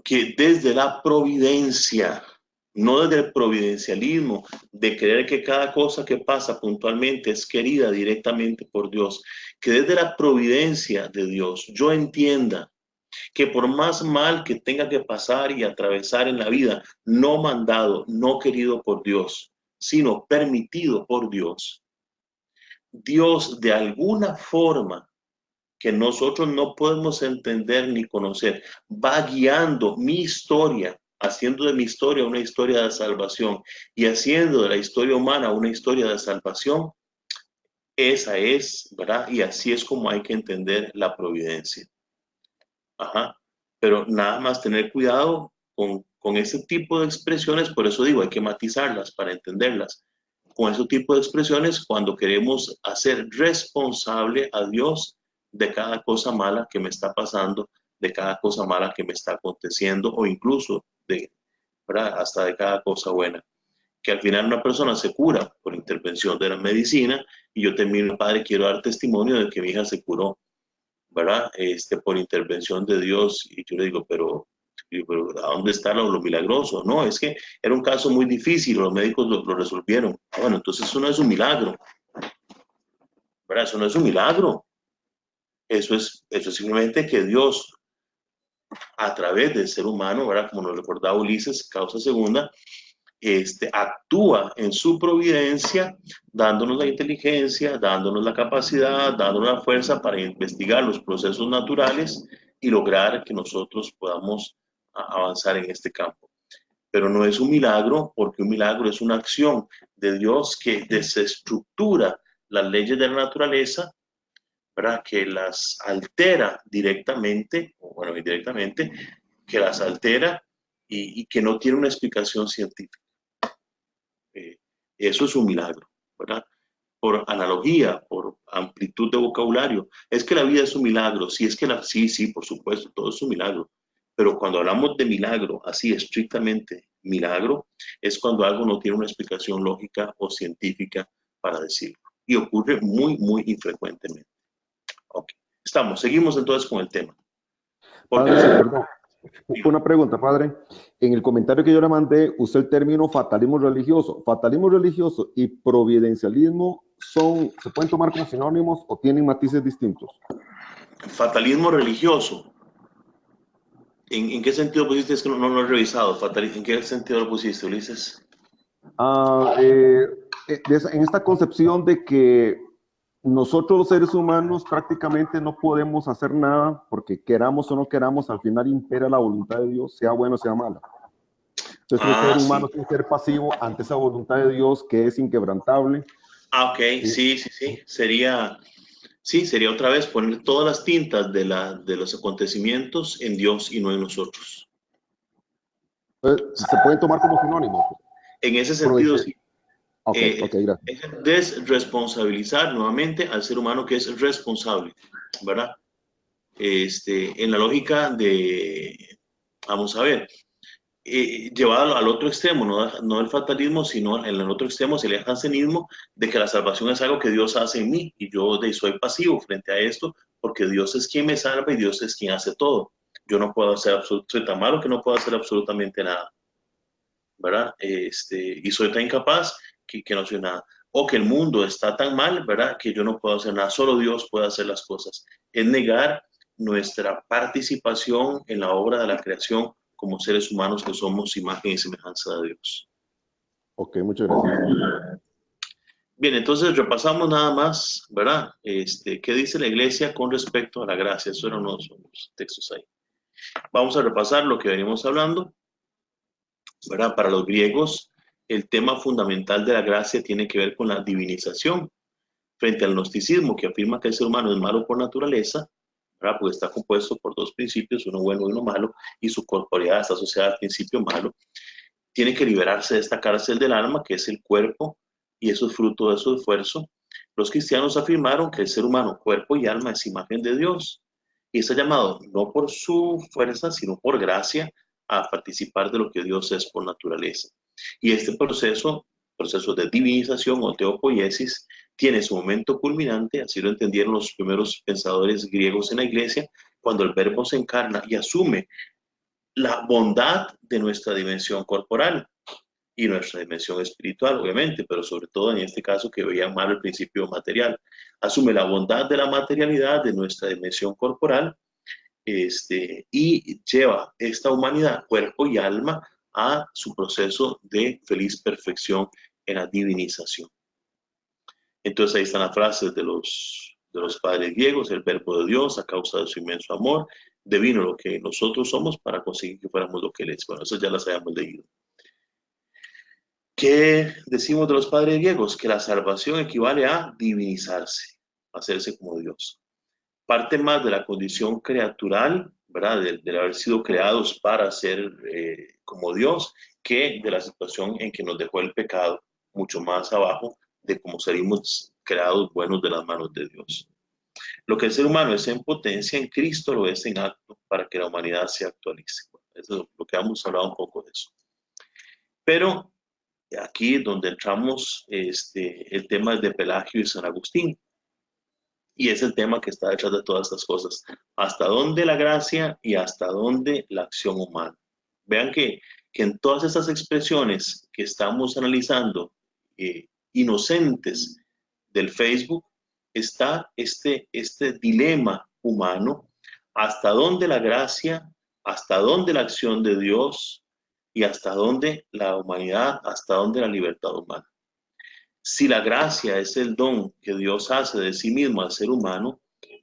que desde la providencia, no desde el providencialismo, de creer que cada cosa que pasa puntualmente es querida directamente por Dios, que desde la providencia de Dios yo entienda que por más mal que tenga que pasar y atravesar en la vida, no mandado, no querido por Dios, sino permitido por Dios, Dios de alguna forma que nosotros no podemos entender ni conocer, va guiando mi historia, haciendo de mi historia una historia de salvación y haciendo de la historia humana una historia de salvación. Esa es, ¿verdad? Y así es como hay que entender la providencia. Ajá. Pero nada más tener cuidado con ese tipo de expresiones, por eso digo, hay que matizarlas para entenderlas. Con ese tipo de expresiones, cuando queremos hacer responsable a Dios de cada cosa mala que me está pasando, de cada cosa mala que me está aconteciendo, o incluso ¿verdad?, hasta de cada cosa buena. Que al final una persona se cura por intervención de la medicina y yo termino, padre, quiero dar testimonio de que mi hija se curó, ¿verdad? Por intervención de Dios. Y yo le digo, pero ¿a dónde está lo milagroso? No, es que era un caso muy difícil, los médicos lo resolvieron. Bueno, entonces eso no es un milagro, ¿verdad? Eso no es un milagro. Eso es simplemente que Dios, a través del ser humano, ¿verdad?, como nos recordaba Ulises, causa segunda, actúa en su providencia, dándonos la inteligencia, dándonos la capacidad, dándonos la fuerza para investigar los procesos naturales y lograr que nosotros podamos avanzar en este campo. Pero no es un milagro, porque un milagro es una acción de Dios que desestructura las leyes de la naturaleza, ¿verdad?, que las altera directamente, o bueno, indirectamente, que las altera y que no tiene una explicación científica. Eso es un milagro, ¿verdad? Por analogía, por amplitud de vocabulario. Es que la vida es un milagro. Sí, por supuesto, todo es un milagro. Pero cuando hablamos de milagro, así estrictamente milagro, es cuando algo no tiene una explicación lógica o científica para decirlo. Y ocurre muy, muy infrecuentemente. Ok, seguimos entonces con el tema. Padre, perdón. Una pregunta, padre. En el comentario que yo le mandé, usé el término fatalismo religioso. ¿Fatalismo religioso y providencialismo se pueden tomar como sinónimos o tienen matices distintos? Fatalismo religioso. ¿En qué sentido pusiste? Es que no lo he revisado. ¿En qué sentido lo pusiste, Ulises? En esta concepción de que nosotros los seres humanos prácticamente no podemos hacer nada porque queramos o no queramos, al final impera la voluntad de Dios, sea bueno o sea mala. Entonces el ser humano tiene que ser pasivo ante esa voluntad de Dios que es inquebrantable. Ok, sí. Sería otra vez poner todas las tintas de los acontecimientos en Dios y no en nosotros. Se pueden tomar como sinónimos. En ese sentido, sí. Ok, gracias. Es desresponsabilizar nuevamente al ser humano que es responsable, ¿verdad? En la lógica de, vamos a ver, llevado al otro extremo, no el fatalismo, sino en el otro extremo sería el jansenismo, de que la salvación es algo que Dios hace en mí y yo soy pasivo frente a esto, porque Dios es quien me salva y Dios es quien hace todo. Yo no puedo hacer soy tan malo que no puedo hacer absolutamente nada, ¿verdad? Y soy tan incapaz que no soy nada. O que el mundo está tan mal, ¿verdad? Que yo no puedo hacer nada, solo Dios puede hacer las cosas. Es negar nuestra participación en la obra de la creación como seres humanos que somos imagen y semejanza de Dios. Ok, muchas gracias. Bien, entonces repasamos nada más, ¿verdad? ¿Qué dice la iglesia con respecto a la gracia? Eso eran unos textos ahí. Vamos a repasar lo que venimos hablando, ¿verdad? Para los griegos, el tema fundamental de la gracia tiene que ver con la divinización, frente al gnosticismo, que afirma que el ser humano es malo por naturaleza, ¿verdad? Porque está compuesto por dos principios, uno bueno y uno malo, y su corporeidad está asociada al principio malo. Tiene que liberarse de esta cárcel del alma, que es el cuerpo, y eso es fruto de su esfuerzo. Los cristianos afirmaron que el ser humano, cuerpo y alma, es imagen de Dios, y está llamado no por su fuerza, sino por gracia, a participar de lo que Dios es por naturaleza. Y este proceso de divinización o teopoiesis, tiene su momento culminante, así lo entendieron los primeros pensadores griegos en la iglesia, cuando el verbo se encarna y asume la bondad de nuestra dimensión corporal y nuestra dimensión espiritual, obviamente, pero sobre todo en este caso que veían mal el principio material. Asume la bondad de la materialidad de nuestra dimensión corporal y lleva esta humanidad, cuerpo y alma, a su proceso de feliz perfección en la divinización. Entonces ahí están las frases de los padres griegos: el verbo de Dios, a causa de su inmenso amor, devino lo que nosotros somos para conseguir que fuéramos lo que Él es. Bueno, eso ya las habíamos leído. ¿Qué decimos de los padres griegos? Que la salvación equivale a divinizarse, a hacerse como Dios. Parte más de la condición creatural, ¿verdad? De haber sido creados para ser como Dios, que de la situación en que nos dejó el pecado, mucho más abajo de cómo seríamos creados buenos de las manos de Dios. Lo que el ser humano es en potencia, en Cristo lo es en acto para que la humanidad se actualice. Eso es lo que hemos hablado un poco de eso. Pero aquí es donde entramos el tema de Pelagio y San Agustín. Y es el tema que está detrás de todas estas cosas. ¿Hasta dónde la gracia y hasta dónde la acción humana? Vean que en todas estas expresiones que estamos analizando, inocentes del Facebook, está este dilema humano: hasta dónde la gracia, hasta dónde la acción de Dios y hasta dónde la humanidad, hasta dónde la libertad humana. Si la gracia es el don que Dios hace de sí mismo al ser humano,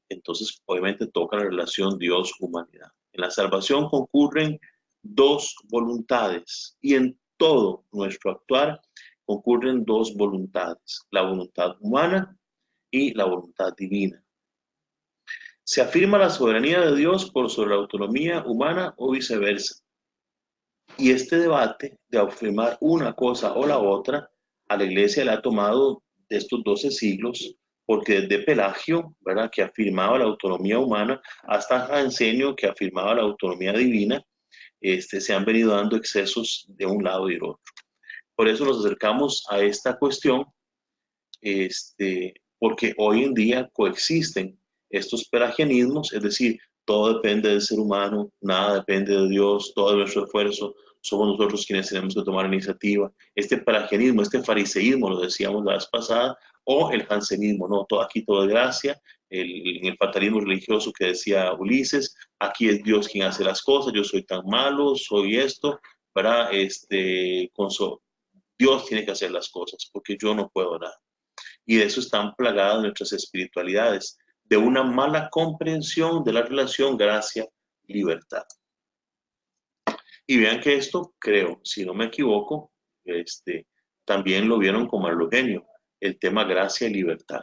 entonces obviamente toca la relación Dios-humanidad. En la salvación concurren dos voluntades y en todo nuestro actuar concurren dos voluntades: la voluntad humana y la voluntad divina. Se afirma la soberanía de Dios por sobre la autonomía humana o viceversa. Y este debate de afirmar una cosa o la otra, a la iglesia le ha tomado de estos 12 siglos porque desde Pelagio, ¿verdad?, que afirmaba la autonomía humana, hasta Jansenio, que afirmaba la autonomía divina, se han venido dando excesos de un lado y del otro. Por eso nos acercamos a esta cuestión, porque hoy en día coexisten estos pelagianismos, es decir, todo depende del ser humano, nada depende de Dios, todo nuestro esfuerzo, somos nosotros quienes tenemos que tomar la iniciativa. Este pelagianismo, este fariseísmo, lo decíamos la vez pasada, o el jansenismo, no, todo aquí todo es gracia, en el fatalismo religioso que decía Ulises, aquí es Dios quien hace las cosas, yo soy tan malo, soy esto, ¿verdad? Dios tiene que hacer las cosas, porque yo no puedo nada. Y de eso están plagadas nuestras espiritualidades, de una mala comprensión de la relación gracia-libertad. Y vean que esto, creo, si no me equivoco, también lo vieron con Marlo Genio, el tema gracia y libertad.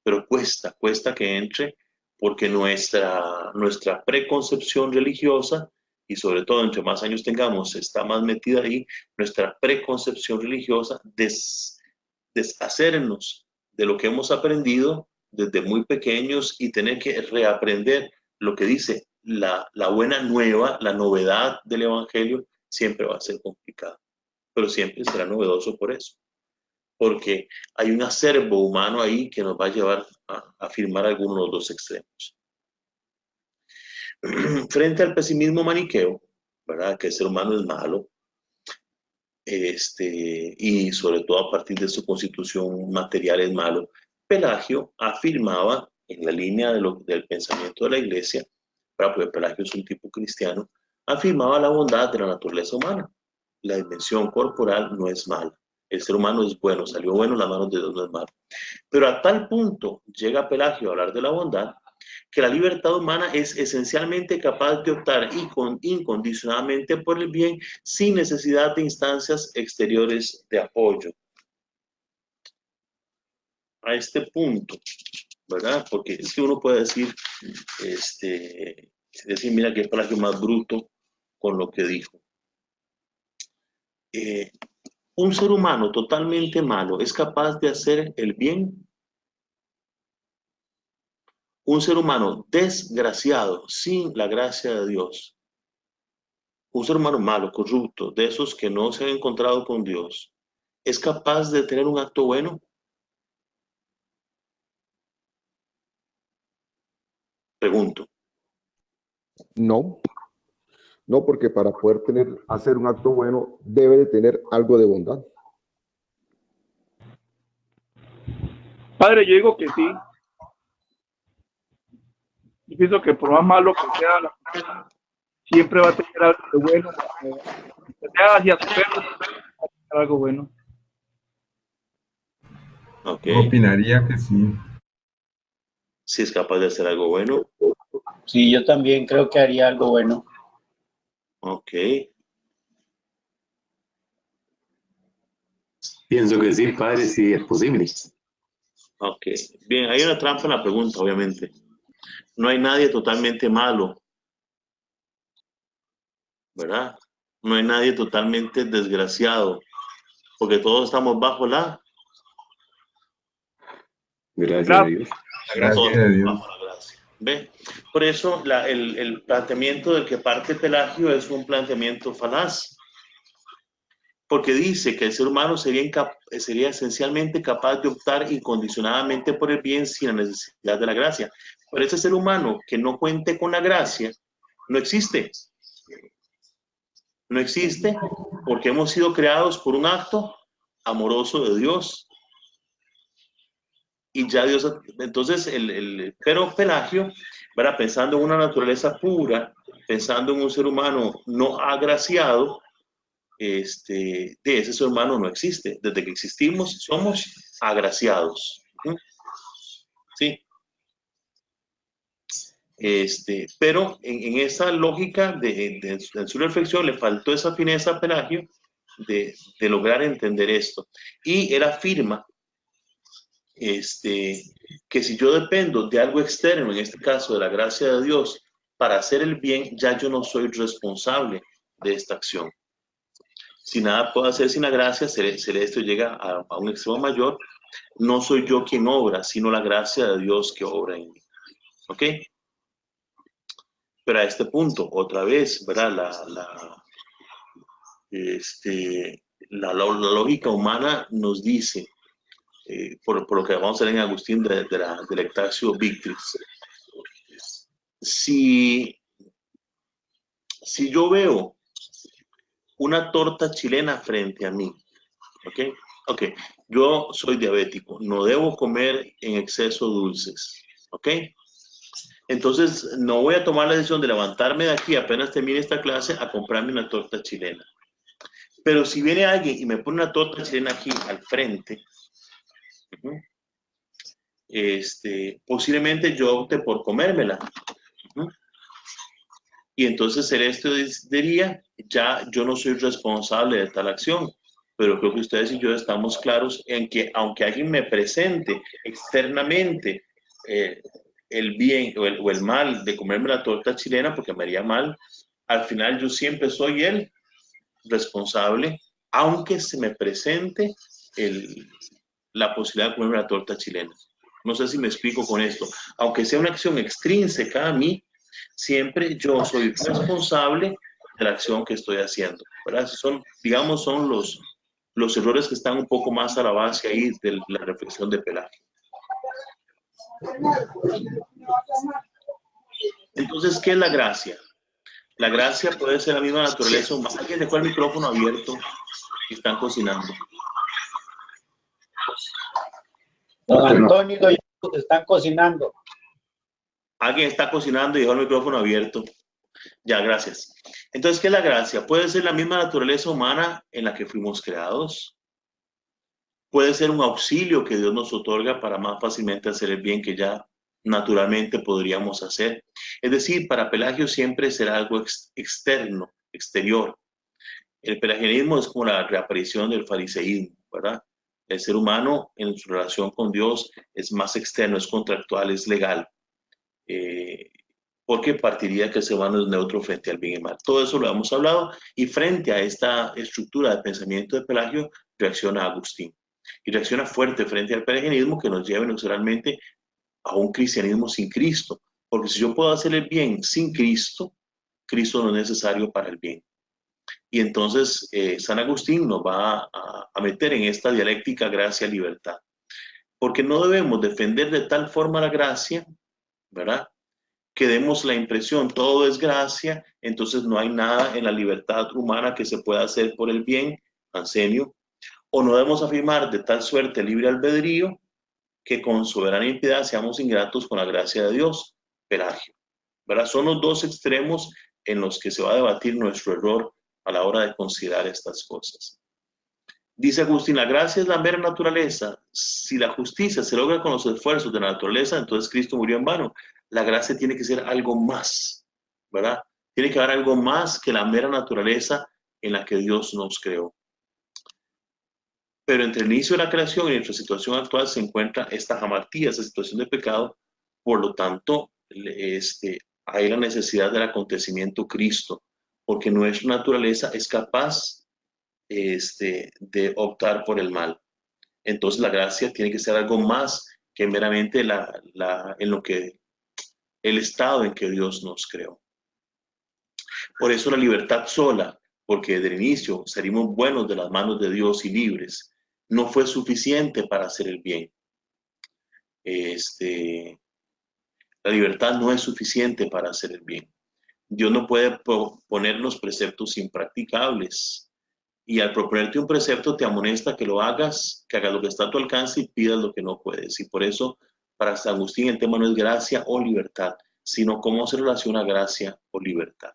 Pero cuesta que entre, porque nuestra preconcepción religiosa, y sobre todo entre más años tengamos, está más metida ahí, nuestra preconcepción religiosa, deshacernos de lo que hemos aprendido desde muy pequeños y tener que reaprender lo que dice la buena nueva, la novedad del Evangelio, siempre va a ser complicado, pero siempre será novedoso por eso, porque hay un acervo humano ahí que nos va a llevar a afirmar algunos de los dos extremos. Frente al pesimismo maniqueo, ¿verdad?, que el ser humano es malo, y sobre todo a partir de su constitución material es malo, Pelagio afirmaba, en la línea del pensamiento de la Iglesia, porque Pelagio es un tipo cristiano, afirmaba la bondad de la naturaleza humana. La dimensión corporal no es mala. El ser humano es bueno, salió bueno en las manos de Dios, no es malo. Pero a tal punto llega Pelagio a hablar de la bondad, que la libertad humana es esencialmente capaz de optar incondicionadamente por el bien sin necesidad de instancias exteriores de apoyo. A este punto, ¿verdad? Porque es que uno puede decir, mira qué Pelagio más bruto con lo que dijo. Un ser humano totalmente malo es capaz de hacer el bien. Un ser humano desgraciado, sin la gracia de Dios, un ser humano malo, corrupto, de esos que no se han encontrado con Dios, ¿es capaz de tener un acto bueno? Pregunto. No, porque para poder hacer un acto bueno, debe de tener algo de bondad. Padre, yo digo que sí. Yo pienso que por más malo que sea la persona, siempre va a tener algo de bueno. Que sea hacia su perro, va a tener algo bueno. Yo opinaría que sí. Si es capaz de hacer algo bueno. Sí, yo también creo que haría algo bueno. Ok. Pienso que sí, padre, sí es posible. Ok. Bien, hay una trampa en la pregunta, obviamente. No hay nadie totalmente malo, ¿verdad? No hay nadie totalmente desgraciado, porque todos estamos bajo la gracia de Dios. Gracias a Dios. Bajo la gracia. ¿Ve? Por eso el planteamiento del que parte Pelagio es un planteamiento falaz, porque dice que el ser humano sería esencialmente capaz de optar incondicionadamente por el bien sin la necesidad de la gracia. Pero ese ser humano que no cuente con la gracia no existe. No existe porque hemos sido creados por un acto amoroso de Dios. Y ya Dios, entonces, pero Pelagio, ¿verdad?, pensando en una naturaleza pura, pensando en un ser humano no agraciado, de ese ser humano no existe. Desde que existimos somos agraciados. Sí. Pero en esa lógica de su reflexión le faltó esa fineza a Pelagio de lograr entender esto. Y él afirma que si yo dependo de algo externo, en este caso de la gracia de Dios, para hacer el bien, ya yo no soy responsable de esta acción. Si nada puedo hacer sin la gracia, esto llega a un extremo mayor. No soy yo quien obra, sino la gracia de Dios que obra en mí. ¿Ok? Pero a este punto, otra vez, ¿verdad? La lógica humana nos dice, por lo que vamos a ver en Agustín de la Delectatio Victrix, si yo veo una torta chilena frente a mí, ¿ok? Yo soy diabético, no debo comer en exceso dulces, ¿ok? Entonces, no voy a tomar la decisión de levantarme de aquí apenas termine esta clase a comprarme una torta chilena. Pero si viene alguien y me pone una torta chilena aquí al frente, posiblemente yo opte por comérmela. Y entonces Celeste diría, ya yo no soy responsable de tal acción. Pero creo que ustedes y yo estamos claros en que aunque alguien me presente externamente el bien o el mal de comerme la torta chilena porque me haría mal, al final yo siempre soy el responsable, aunque se me presente la posibilidad de comerme la torta chilena. No sé si me explico con esto. Aunque sea una acción extrínseca a mí, siempre yo soy responsable de la acción que estoy haciendo, ¿verdad? Digamos, son los errores que están un poco más a la base ahí de la reflexión de Pelagio. Entonces, ¿qué es la gracia? La gracia puede ser la misma naturaleza humana. ¿Alguien dejó el micrófono abierto y están cocinando? Don Antonio y yo están cocinando. Alguien está cocinando y dejó el micrófono abierto. Ya, gracias. Entonces, ¿qué es la gracia? Puede ser la misma naturaleza humana en la que fuimos creados. Puede ser un auxilio que Dios nos otorga para más fácilmente hacer el bien que ya naturalmente podríamos hacer. Es decir, para Pelagio siempre será algo externo, exterior. El pelagianismo es como la reaparición del fariseísmo, ¿verdad? El ser humano en su relación con Dios es más externo, es contractual, es legal. Porque partiría que el ser humano es neutro frente al bien y mal. Todo eso lo hemos hablado y frente a esta estructura de pensamiento de Pelagio reacciona Agustín. Y reacciona fuerte frente al pelagianismo que nos lleva inexorablemente a un cristianismo sin Cristo. Porque si yo puedo hacer el bien sin Cristo, Cristo no es necesario para el bien. Y entonces San Agustín nos va a meter en esta dialéctica gracia-libertad. Porque no debemos defender de tal forma la gracia, ¿verdad?, que demos la impresión, todo es gracia, entonces no hay nada en la libertad humana que se pueda hacer por el bien, Anselmo, o no debemos afirmar de tal suerte el libre albedrío que con soberana impiedad seamos ingratos con la gracia de Dios, Pelagio, ¿verdad? Son los dos extremos en los que se va a debatir nuestro error a la hora de considerar estas cosas. Dice Agustín, la gracia es la mera naturaleza. Si la justicia se logra con los esfuerzos de la naturaleza, entonces Cristo murió en vano. La gracia tiene que ser algo más, ¿verdad? Tiene que haber algo más que la mera naturaleza en la que Dios nos creó. Pero entre el inicio de la creación y nuestra situación actual se encuentra esta jamartía, esa situación de pecado. Por lo tanto, hay la necesidad del acontecimiento Cristo, porque nuestra naturaleza es capaz de optar por el mal. Entonces la gracia tiene que ser algo más que meramente en lo que el estado en que Dios nos creó. Por eso la libertad sola, porque desde el inicio salimos buenos de las manos de Dios y libres, no fue suficiente para hacer el bien. La libertad no es suficiente para hacer el bien. Dios no puede ponernos preceptos impracticables. Y al proponerte un precepto te amonesta que lo hagas, que hagas lo que está a tu alcance y pidas lo que no puedes. Y por eso, para San Agustín, el tema no es gracia o libertad, sino cómo se relaciona gracia o libertad.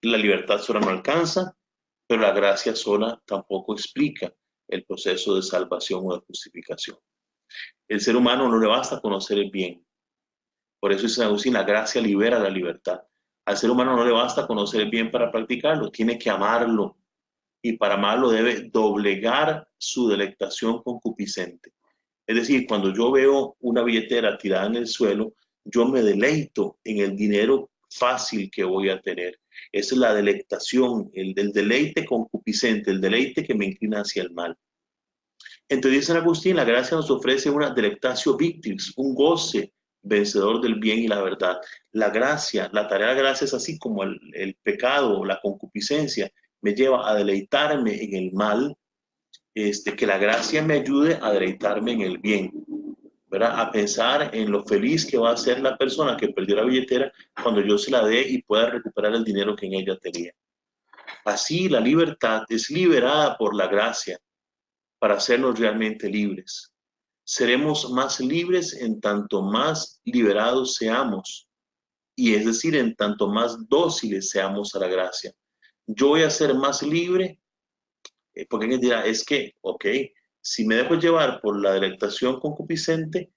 La libertad sola no alcanza, pero la gracia sola tampoco explica el proceso de salvación o de justificación. El ser humano no le basta conocer el bien. Por eso dice San Agustín, la gracia libera la libertad. Al ser humano no le basta conocer el bien para practicarlo, tiene que amarlo. Y para amarlo debe doblegar su delectación concupiscente. Es decir, cuando yo veo una billetera tirada en el suelo, yo me deleito en el dinero fácil que voy a tener. Es la delectación, el deleite concupiscente, el deleite que me inclina hacia el mal. Entonces dice San Agustín, la gracia nos ofrece una delectatio victis, un goce vencedor del bien y la verdad. La gracia, la tarea de la gracia es así como el pecado o la concupiscencia me lleva a deleitarme en el mal, que la gracia me ayude a deleitarme en el bien, ¿verdad? A pensar en lo feliz que va a ser la persona que perdió la billetera cuando yo se la dé y pueda recuperar el dinero que en ella tenía. Así la libertad es liberada por la gracia para hacernos realmente libres. Seremos más libres en tanto más liberados seamos, y es decir, en tanto más dóciles seamos a la gracia. Yo voy a ser más libre, porque alguien dirá, es que, ok, si me dejo llevar por la delectación concupiscente,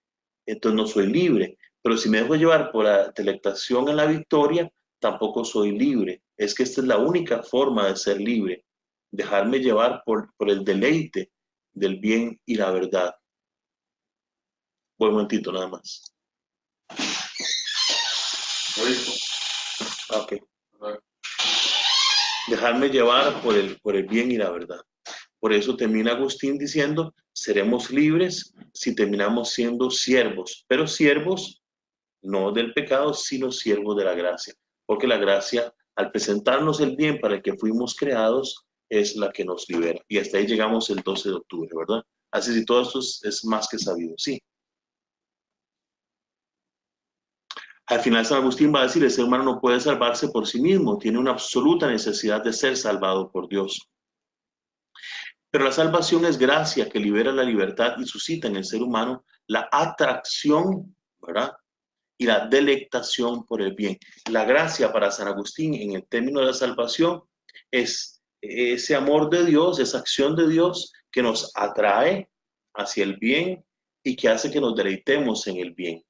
entonces no soy libre, pero si me dejo llevar por la delectación en la victoria, tampoco soy libre. Es que esta es la única forma de ser libre, dejarme llevar por el deleite del bien y la verdad. Voy un momentito nada más. Ok. Dejarme llevar por el bien y la verdad. Por eso termina Agustín diciendo, seremos libres si terminamos siendo siervos, pero siervos no del pecado, sino siervos de la gracia. Porque la gracia, al presentarnos el bien para el que fuimos creados, es la que nos libera. Y hasta ahí llegamos el 12 de octubre, ¿verdad? Así que todo esto es más que sabido, sí. Al final San Agustín va a decir, el ser humano no puede salvarse por sí mismo, tiene una absoluta necesidad de ser salvado por Dios. Pero la salvación es gracia que libera la libertad y suscita en el ser humano la atracción, ¿verdad? Y la delectación por el bien. La gracia para San Agustín en el término de la salvación es ese amor de Dios, esa acción de Dios que nos atrae hacia el bien y que hace que nos deleitemos en el bien.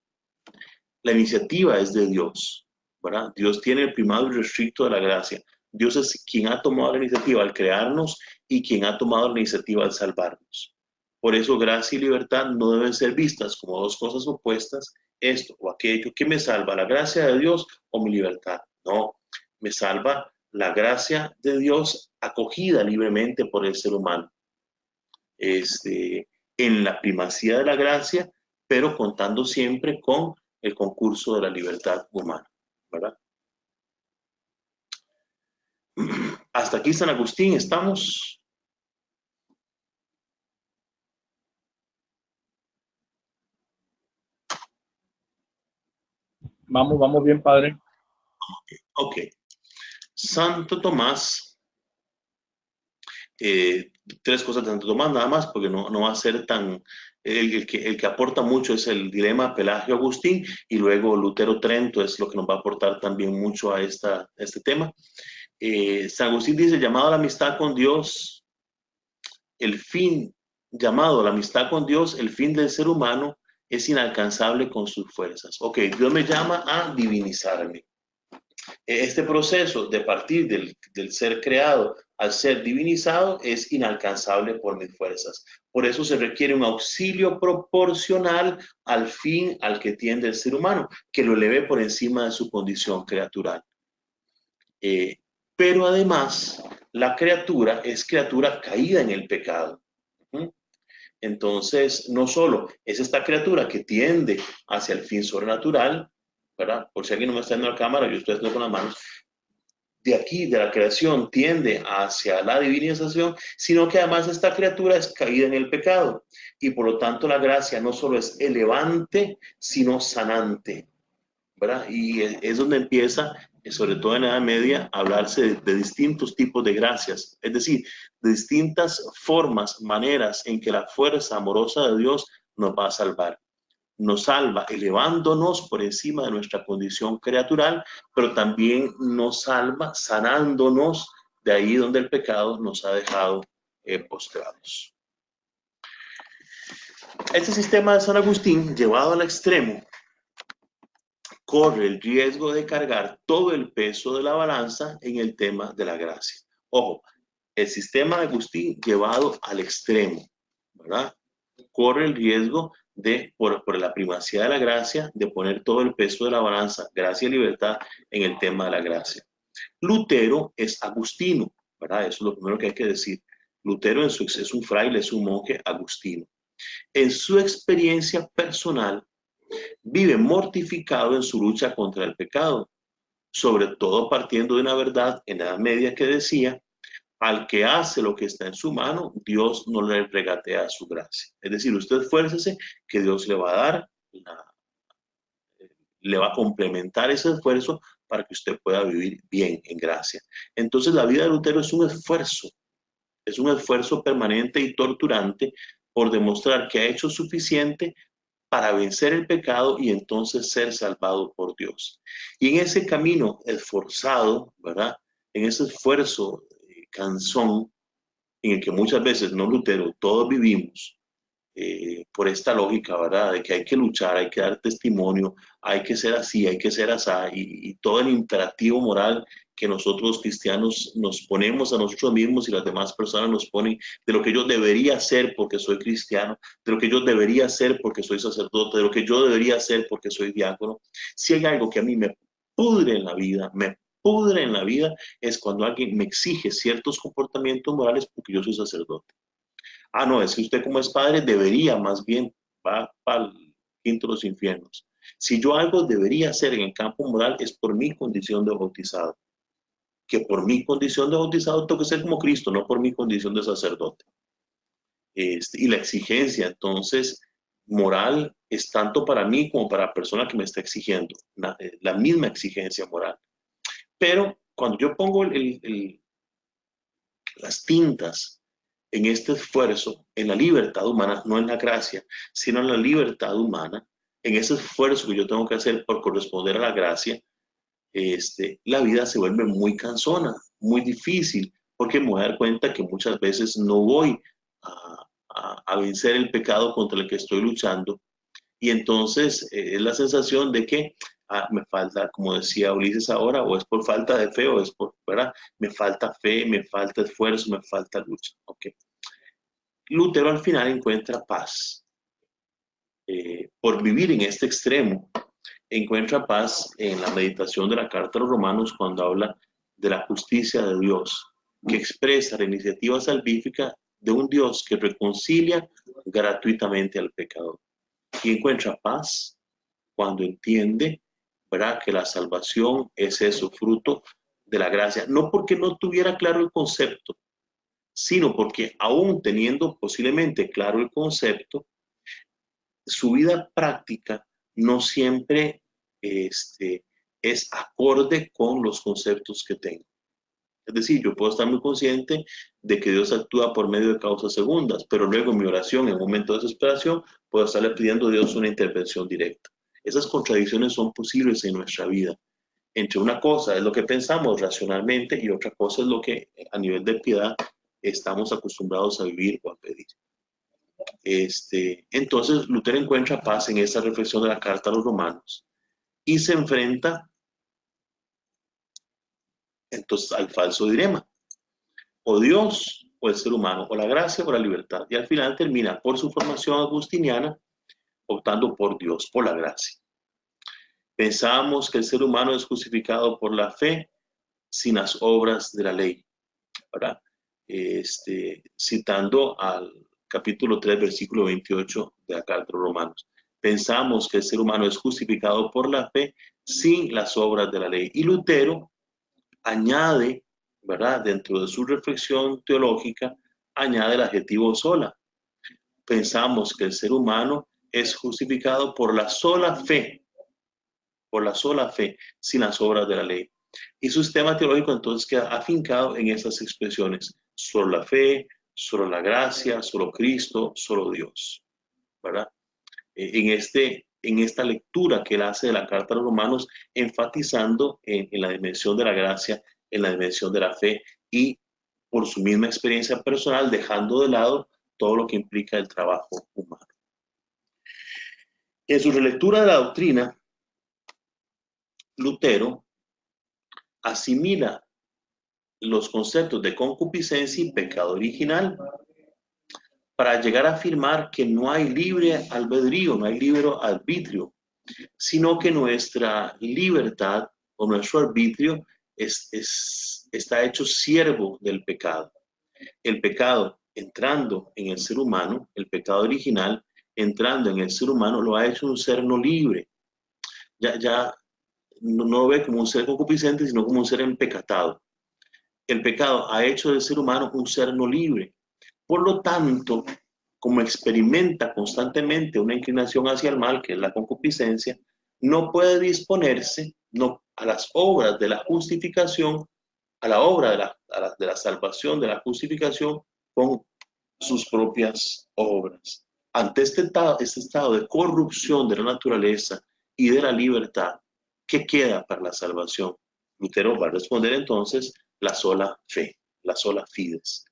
La iniciativa es de Dios, ¿verdad? Dios tiene el primado y restricto de la gracia. Dios es quien ha tomado la iniciativa al crearnos y quien ha tomado la iniciativa al salvarnos. Por eso gracia y libertad no deben ser vistas como dos cosas opuestas, esto o aquello. ¿Qué me salva? ¿La gracia de Dios o mi libertad? No, me salva la gracia de Dios acogida libremente por el ser humano. En la primacía de la gracia, pero contando siempre con el concurso de la libertad humana, ¿verdad? Hasta aquí San Agustín, ¿estamos? Vamos bien, padre. Ok. Santo Tomás, tres cosas de Santo Tomás nada más, porque no va a ser tan... El que aporta mucho es el dilema Pelagio-Agustín, y luego Lutero-Trento es lo que nos va a aportar también mucho a este tema. San Agustín dice, llamado a la amistad con Dios, llamado a la amistad con Dios, el fin del ser humano es inalcanzable con sus fuerzas. Ok, Dios me llama a divinizarme. Este proceso de partir del ser creado al ser divinizado es inalcanzable por mis fuerzas. Por eso se requiere un auxilio proporcional al fin al que tiende el ser humano, que lo eleve por encima de su condición creatural. Pero además, la criatura es criatura caída en el pecado. Entonces, no solo es esta criatura que tiende hacia el fin sobrenatural, ¿verdad? Por si alguien no me está viendo la cámara, yo estoy haciendo con las manos. De aquí, de la creación, tiende hacia la divinización, sino que además esta criatura es caída en el pecado. Y por lo tanto la gracia no solo es elevante, sino sanante, ¿verdad? Y es donde empieza, sobre todo en la Edad Media, a hablarse de distintos tipos de gracias. Es decir, de distintas formas, maneras en que la fuerza amorosa de Dios nos va a salvar. Nos salva elevándonos por encima de nuestra condición creatural, pero también nos salva sanándonos de ahí donde el pecado nos ha dejado postrados. Este sistema de San Agustín, llevado al extremo, corre el riesgo de cargar todo el peso de la balanza en el tema de la gracia. Ojo, el sistema de Agustín llevado al extremo, ¿verdad? Corre el riesgo de, por la primacía de la gracia, de poner todo el peso de la balanza, gracia y libertad, en el tema de la gracia. Lutero es agustino, ¿verdad? Eso es lo primero que hay que decir. Lutero es un fraile, es un monje agustino. En su experiencia personal, vive mortificado en su lucha contra el pecado, sobre todo partiendo de una verdad en la Edad Media que decía: al que hace lo que está en su mano, Dios no le regatea su gracia. Es decir, usted esfuércese, que Dios le va a dar, le va a complementar ese esfuerzo para que usted pueda vivir bien en gracia. Entonces la vida de Lutero es un esfuerzo permanente y torturante por demostrar que ha hecho suficiente para vencer el pecado y entonces ser salvado por Dios. Y en ese camino esforzado, ¿verdad? En ese esfuerzo cansón, en el que muchas veces, no Lutero, todos vivimos, por esta lógica, ¿verdad? De que hay que luchar, hay que dar testimonio, hay que ser así, hay que ser así, y todo el imperativo moral que nosotros los cristianos nos ponemos a nosotros mismos y las demás personas nos ponen, de lo que yo debería hacer porque soy cristiano, de lo que yo debería hacer porque soy sacerdote, de lo que yo debería hacer porque soy diácono. Si hay algo que a mí me pudre en la vida, es cuando alguien me exige ciertos comportamientos morales porque yo soy sacerdote. Ah, no, es que usted como es padre debería, más bien va para el quinto de los infiernos. Si yo algo debería hacer en el campo moral, es por mi condición de bautizado. Que por mi condición de bautizado tengo que ser como Cristo, no por mi condición de sacerdote. Y la exigencia, entonces, moral es tanto para mí como para la persona que me está exigiendo. La misma exigencia moral. Pero cuando yo pongo las tintas en este esfuerzo, en la libertad humana, no en la gracia, sino en la libertad humana, en ese esfuerzo que yo tengo que hacer por corresponder a la gracia, la vida se vuelve muy cansona, muy difícil, porque me voy a dar cuenta que muchas veces no voy a vencer el pecado contra el que estoy luchando, y entonces es la sensación de que me falta, como decía Ulises ahora, o es por falta de fe, o es por, ¿verdad? Me falta fe, me falta esfuerzo, me falta lucha. Okay. Lutero al final encuentra paz. Por vivir en este extremo, encuentra paz en la meditación de la Carta a los Romanos cuando habla de la justicia de Dios, que expresa la iniciativa salvífica de un Dios que reconcilia gratuitamente al pecador. Y encuentra paz cuando entiende, ¿verdad?, que la salvación es eso, fruto de la gracia. No porque no tuviera claro el concepto, sino porque aún teniendo posiblemente claro el concepto, su vida práctica no siempre es acorde con los conceptos que tengo. Es decir, yo puedo estar muy consciente de que Dios actúa por medio de causas segundas, pero luego en mi oración, en un momento de desesperación, puedo estarle pidiendo a Dios una intervención directa. Esas contradicciones son posibles en nuestra vida. Entre una cosa es lo que pensamos racionalmente y otra cosa es lo que a nivel de piedad estamos acostumbrados a vivir o a pedir. Entonces Lutero encuentra paz en esta reflexión de la Carta a los Romanos y se enfrenta entonces al falso dilema: o Dios o el ser humano, o la gracia o la libertad. Y al final termina por su formación agustiniana optando por Dios, por la gracia. Pensábamos que el ser humano es justificado por la fe sin las obras de la ley, ¿verdad? Citando al capítulo 3, versículo 28 de la Carta a los Romanos. Pensamos que el ser humano es justificado por la fe sin las obras de la ley. Y Lutero añade, ¿verdad?, dentro de su reflexión teológica, añade el adjetivo sola. Pensamos que el ser humano es justificado por la sola fe, sin las obras de la ley. Y su sistema teológico entonces queda afincado en esas expresiones: solo la fe, solo la gracia, solo Cristo, solo Dios, ¿verdad? En esta lectura que él hace de la Carta a los Romanos, enfatizando en la dimensión de la gracia, en la dimensión de la fe, y por su misma experiencia personal, dejando de lado todo lo que implica el trabajo humano. En su relectura de la doctrina, Lutero asimila los conceptos de concupiscencia y pecado original para llegar a afirmar que no hay libre albedrío, no hay libre arbitrio, sino que nuestra libertad o nuestro arbitrio está hecho siervo del pecado. El pecado entrando en el ser humano, el pecado original entrando en el ser humano, lo ha hecho un ser no libre. Ya no lo ve como un ser concupiscente, sino como un ser empecatado. El pecado ha hecho del ser humano un ser no libre. Por lo tanto, como experimenta constantemente una inclinación hacia el mal, que es la concupiscencia, no puede disponerse a las obras de la justificación, a la obra de la salvación, de la justificación, con sus propias obras. Ante este estado de corrupción de la naturaleza y de la libertad, ¿qué queda para la salvación? Lutero va a responder entonces la sola fe, la sola fides.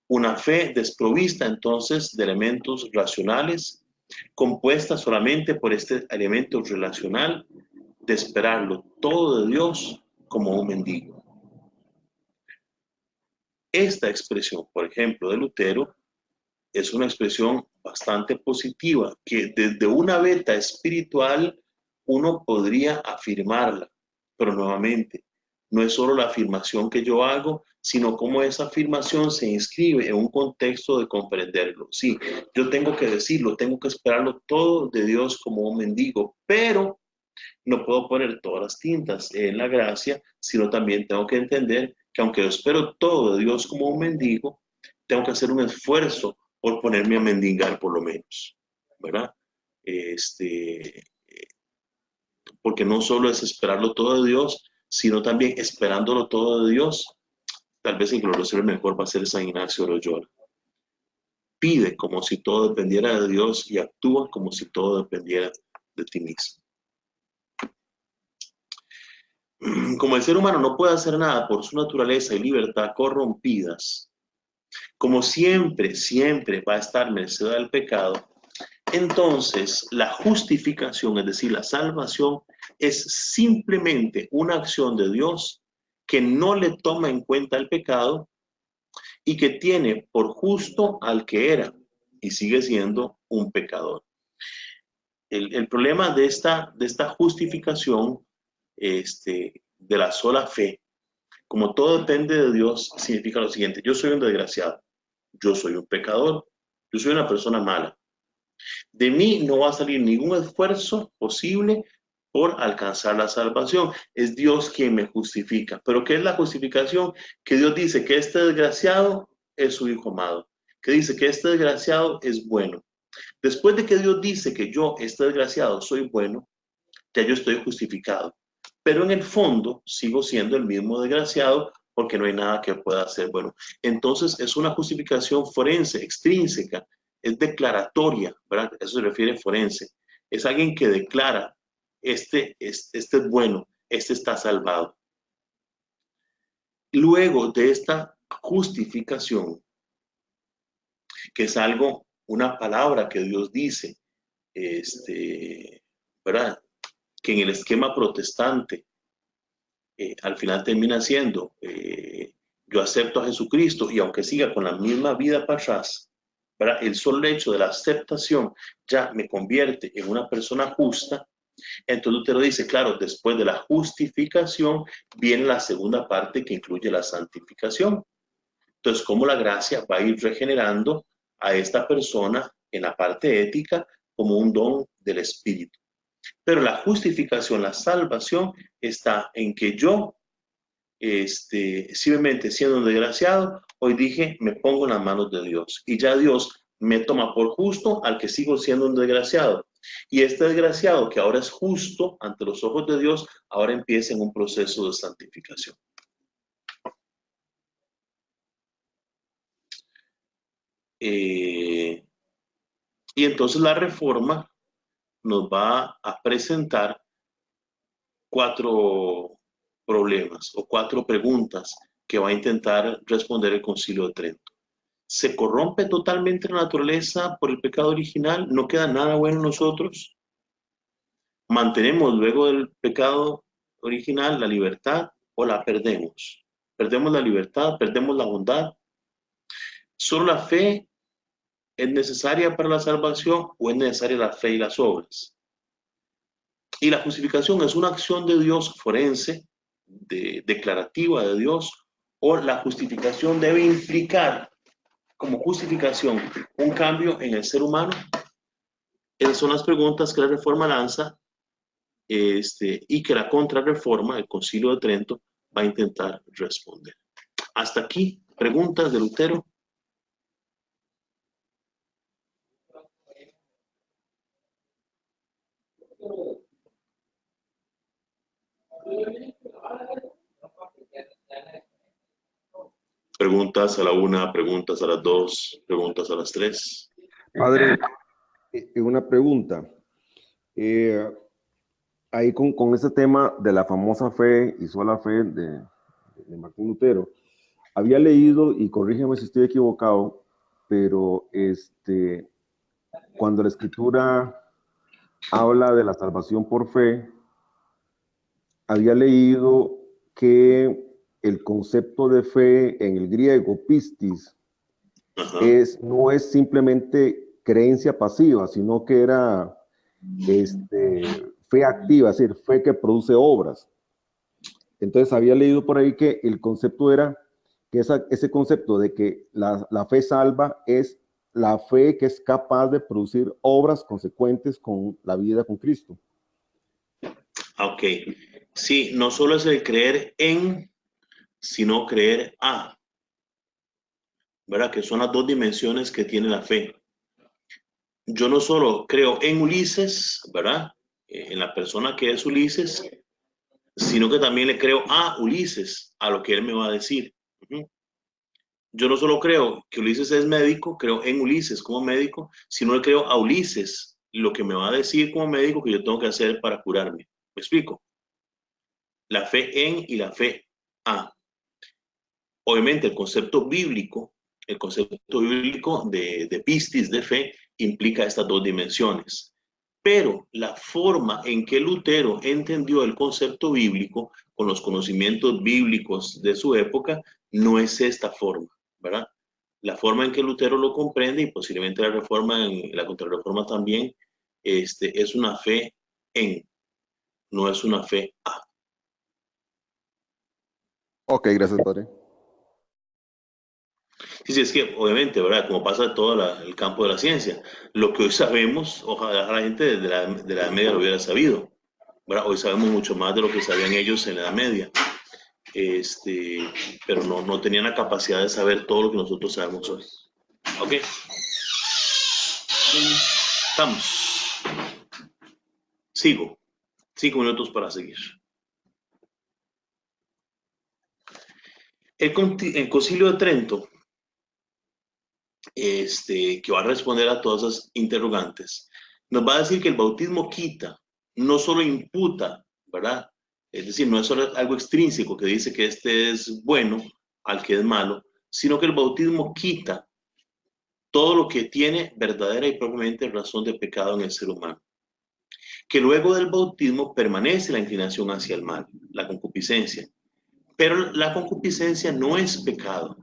Una fe desprovista entonces de elementos racionales, compuesta solamente por este elemento relacional de esperarlo todo de Dios como un mendigo. Esta expresión, por ejemplo, de Lutero, es una expresión bastante positiva, que desde una beta espiritual uno podría afirmarla, pero nuevamente, no es solo la afirmación que yo hago, sino cómo esa afirmación se inscribe en un contexto de comprenderlo. Sí, yo tengo que decirlo, tengo que esperarlo todo de Dios como un mendigo, pero no puedo poner todas las tintas en la gracia, sino también tengo que entender que aunque yo espero todo de Dios como un mendigo, tengo que hacer un esfuerzo por ponerme a mendigar por lo menos, ¿verdad? Porque no solo es esperarlo todo de Dios, sino también esperándolo todo de Dios. Tal vez el glorioso mejor va a ser San Ignacio de Loyola. Pide como si todo dependiera de Dios y actúa como si todo dependiera de ti mismo. Como el ser humano no puede hacer nada por su naturaleza y libertad corrompidas, como siempre va a estar merced al pecado, entonces la justificación, es decir, la salvación, es simplemente una acción de Dios que no le toma en cuenta el pecado y que tiene por justo al que era y sigue siendo un pecador. El problema de esta justificación de la sola fe, como todo depende de Dios, significa lo siguiente: yo soy un desgraciado, yo soy un pecador, yo soy una persona mala. De mí no va a salir ningún esfuerzo posible por alcanzar la salvación. Es Dios quien me justifica. ¿Pero qué es la justificación? Que Dios dice que este desgraciado es su hijo amado, que dice que este desgraciado es bueno. Después de que Dios dice que yo, este desgraciado, soy bueno, ya yo estoy justificado. Pero en el fondo sigo siendo el mismo desgraciado porque no hay nada que pueda hacer bueno. Entonces es una justificación forense, extrínseca, es declaratoria, ¿verdad? Eso se refiere a forense. Es alguien que declara, este es bueno, este está salvado. Luego de esta justificación, que es algo, una palabra que Dios dice, ¿verdad? Que en el esquema protestante al final termina siendo, yo acepto a Jesucristo y aunque siga con la misma vida para atrás, ¿verdad? El solo hecho de la aceptación ya me convierte en una persona justa. Entonces Lutero dice, claro, después de la justificación viene la segunda parte que incluye la santificación. Entonces, cómo la gracia va a ir regenerando a esta persona en la parte ética como un don del Espíritu. Pero la justificación, la salvación, está en que yo, simplemente siendo un desgraciado, hoy dije, me pongo en las manos de Dios. Y ya Dios me toma por justo al que sigo siendo un desgraciado. Y este desgraciado, que ahora es justo ante los ojos de Dios, ahora empieza en un proceso de santificación. Y entonces la Reforma nos va a presentar 4 problemas o 4 preguntas que va a intentar responder el Concilio de Trento. ¿Se corrompe totalmente la naturaleza por el pecado original? ¿No queda nada bueno en nosotros? ¿Mantenemos luego del pecado original la libertad o la perdemos? ¿Perdemos la libertad? ¿Perdemos la bondad? ¿Solo la fe es necesaria para la salvación o es necesaria la fe y las obras? Y la justificación es una acción de Dios forense, declarativa de Dios, o la justificación debe implicar como justificación un cambio en el ser humano. Esas son las preguntas que la Reforma lanza, y que la Contrarreforma, el Concilio de Trento, va a intentar responder. Hasta aquí, preguntas de Lutero. Preguntas a la 1, preguntas a las 2, preguntas a las 3. Padre, una pregunta. Ahí con ese tema de la famosa fe y sola fe de Martín Lutero, había leído, y corrígeme si estoy equivocado, pero cuando la Escritura habla de la salvación por fe, había leído que el concepto de fe en el griego, pistis, no es simplemente creencia pasiva, sino que era fe activa, es decir, fe que produce obras. Entonces había leído por ahí que el concepto era que ese concepto de que la fe salva es la fe que es capaz de producir obras consecuentes con la vida con Cristo. Ok, sí, no solo es el creer en, sino creer a, ¿verdad? Que son las dos dimensiones que tiene la fe. Yo no solo creo en Ulises, ¿verdad? En la persona que es Ulises, sino que también le creo a Ulises, a lo que él me va a decir. Yo no solo creo que Ulises es médico, creo en Ulises como médico, sino le creo a Ulises lo que me va a decir como médico que yo tengo que hacer para curarme. ¿Me explico? La fe en y la fe a. Obviamente el concepto bíblico de pistis, de fe, implica estas dos dimensiones. Pero la forma en que Lutero entendió el concepto bíblico, con los conocimientos bíblicos de su época, no es esta forma, ¿verdad? La forma en que Lutero lo comprende, y posiblemente la Reforma, en la Contrarreforma también, es una fe en, no es una fe a. Ok, gracias, Padre. Sí, es que obviamente, ¿verdad? Como pasa en todo el campo de la ciencia, lo que hoy sabemos, ojalá la gente de la Edad Media lo hubiera sabido, ¿verdad? Hoy sabemos mucho más de lo que sabían ellos en la Edad Media, pero no tenían la capacidad de saber todo lo que nosotros sabemos hoy. ¿Ok? Estamos. Sigo. 5 minutos para seguir. El Concilio de Trento, que va a responder a todas esas interrogantes, nos va a decir que el bautismo quita, no solo imputa, ¿verdad? Es decir, no es solo algo extrínseco que dice que este es bueno al que es malo, sino que el bautismo quita todo lo que tiene verdadera y propiamente razón de pecado en el ser humano. Que luego del bautismo permanece la inclinación hacia el mal, la concupiscencia. Pero la concupiscencia no es pecado,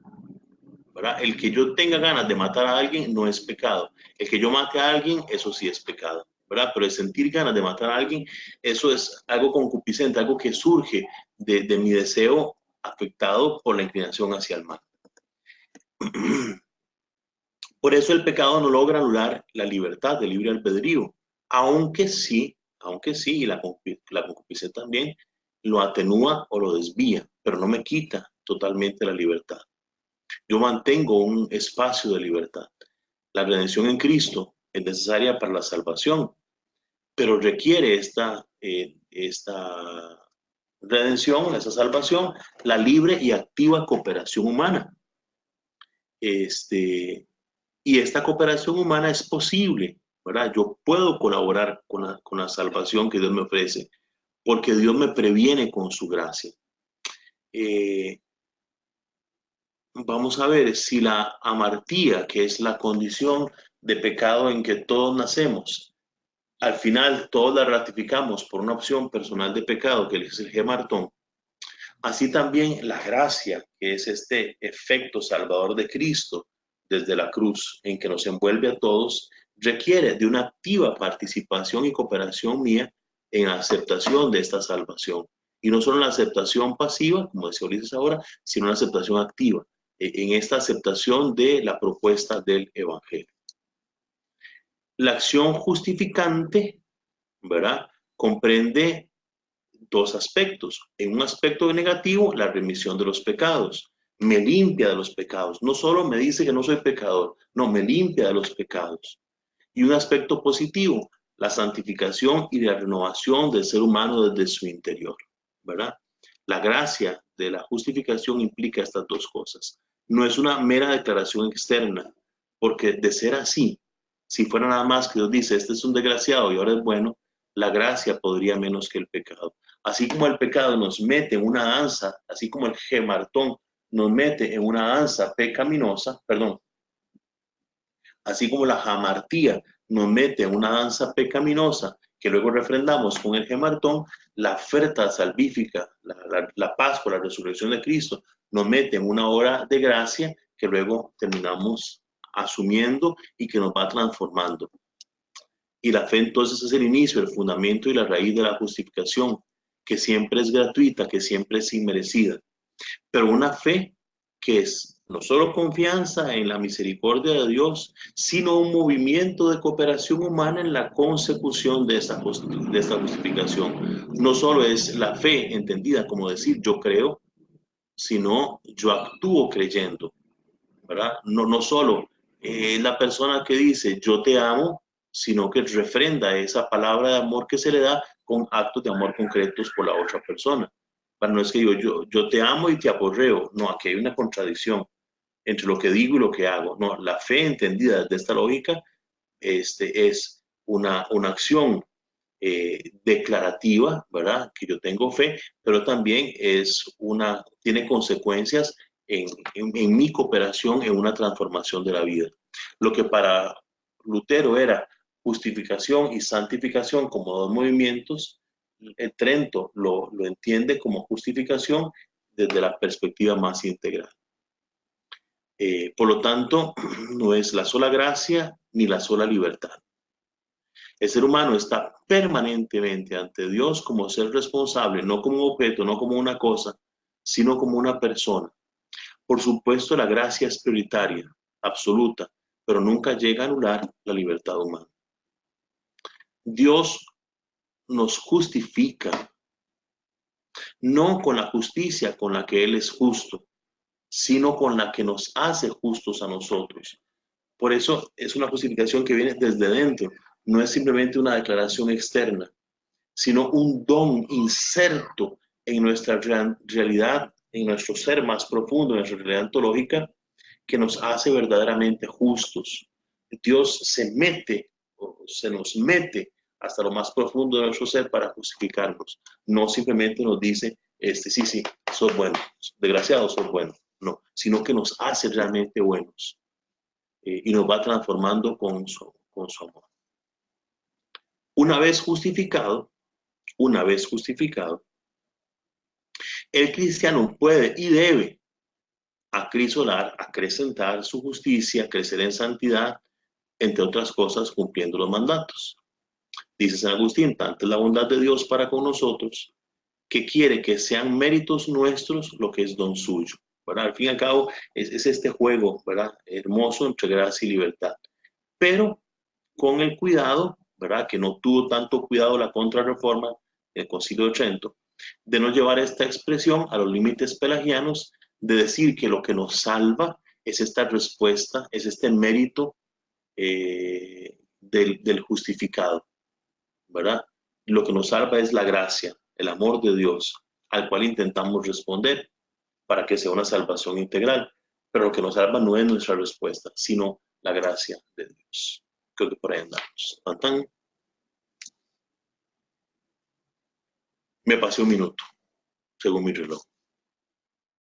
¿verdad? El que yo tenga ganas de matar a alguien no es pecado. El que yo mate a alguien, eso sí es pecado, ¿verdad? Pero el sentir ganas de matar a alguien, eso es algo concupiscente, algo que surge de mi deseo afectado por la inclinación hacia el mal. Por eso el pecado no logra anular la libertad del libre albedrío, aunque sí, y la concupiscencia también lo atenúa o lo desvía, pero no me quita totalmente la libertad. Yo mantengo un espacio de libertad. La redención en Cristo es necesaria para la salvación, pero requiere esta redención, esa salvación, la libre y activa cooperación humana. Y esta cooperación humana es posible, ¿verdad? Yo puedo colaborar con la salvación que Dios me ofrece, porque Dios me previene con su gracia. Vamos a ver si la amartía, que es la condición de pecado en que todos nacemos, al final todos la ratificamos por una opción personal de pecado, que es el gemartón. Así también la gracia, que es este efecto salvador de Cristo desde la cruz, en que nos envuelve a todos, requiere de una activa participación y cooperación mía en la aceptación de esta salvación. Y no solo la aceptación pasiva, como decía Ulises ahora, sino la aceptación activa, en esta aceptación de la propuesta del Evangelio. La acción justificante, ¿verdad?, comprende dos aspectos. En un aspecto negativo, la remisión de los pecados. Me limpia de los pecados. No solo me dice que no soy pecador, no, me limpia de los pecados. Y un aspecto positivo, la santificación y la renovación del ser humano desde su interior, ¿verdad? La gracia de la justificación implica estas dos cosas. No es una mera declaración externa, porque de ser así, si fuera nada más que Dios dice, este es un desgraciado y ahora es bueno, la gracia podría menos que el pecado. Así como el pecado nos mete en una danza, así como el gemartón nos mete en una danza pecaminosa, perdón, así como la jamartía nos mete en una danza pecaminosa que luego refrendamos con el gemartón, la oferta salvífica, la Pascua, la resurrección de Cristo, nos mete en una obra de gracia que luego terminamos asumiendo y que nos va transformando. Y la fe entonces es el inicio, el fundamento y la raíz de la justificación, que siempre es gratuita, que siempre es inmerecida. Pero una fe que es no solo confianza en la misericordia de Dios, sino un movimiento de cooperación humana en la consecución de esta justificación. No solo es la fe entendida como decir yo creo, sino yo actúo creyendo, ¿verdad? No solo es la persona que dice yo te amo, sino que refrenda esa palabra de amor que se le da con actos de amor concretos por la otra persona. Pero no es que yo te amo y te aporreo, no, aquí hay una contradicción entre lo que digo y lo que hago. No, la fe entendida desde esta lógica es una acción declarativa, ¿verdad? Que yo tengo fe, pero también tiene consecuencias en mi cooperación en una transformación de la vida. Lo que para Lutero era justificación y santificación como dos movimientos, el Trento lo entiende como justificación desde la perspectiva más integral. Por lo tanto, no es la sola gracia ni la sola libertad. El ser humano está permanentemente ante Dios como ser responsable, no como un objeto, no como una cosa, sino como una persona. Por supuesto, la gracia es prioritaria, absoluta, pero nunca llega a anular la libertad humana. Dios nos justifica, no con la justicia con la que Él es justo, sino con la que nos hace justos a nosotros. Por eso es una justificación que viene desde dentro, no es simplemente una declaración externa, sino un don inserto en nuestra realidad, en nuestro ser más profundo, en nuestra realidad ontológica, que nos hace verdaderamente justos. Dios se nos mete hasta lo más profundo de nuestro ser para justificarnos. No simplemente nos dice, sí, sos bueno, desgraciado, sos bueno. No, sino que nos hace realmente buenos y nos va transformando con su amor. Una vez justificado, el cristiano puede y debe acrisolar, acrecentar su justicia, crecer en santidad, entre otras cosas, cumpliendo los mandatos. Dice San Agustín, tanta es la bondad de Dios para con nosotros, que quiere que sean méritos nuestros lo que es don suyo. ¿Verdad? Al fin y al cabo, es este juego, ¿verdad?, hermoso entre gracia y libertad. Pero con el cuidado, ¿verdad?, que no tuvo tanto cuidado la Contrarreforma, el Concilio de Trento, de no llevar esta expresión a los límites pelagianos, de decir que lo que nos salva es esta respuesta, es este mérito del justificado, ¿verdad? Lo que nos salva es la gracia, el amor de Dios, al cual intentamos responder para que sea una salvación integral. Pero lo que nos salva no es nuestra respuesta, sino la gracia de Dios. Creo que por ahí andamos. ¿Tan? Me pasé un minuto, según mi reloj.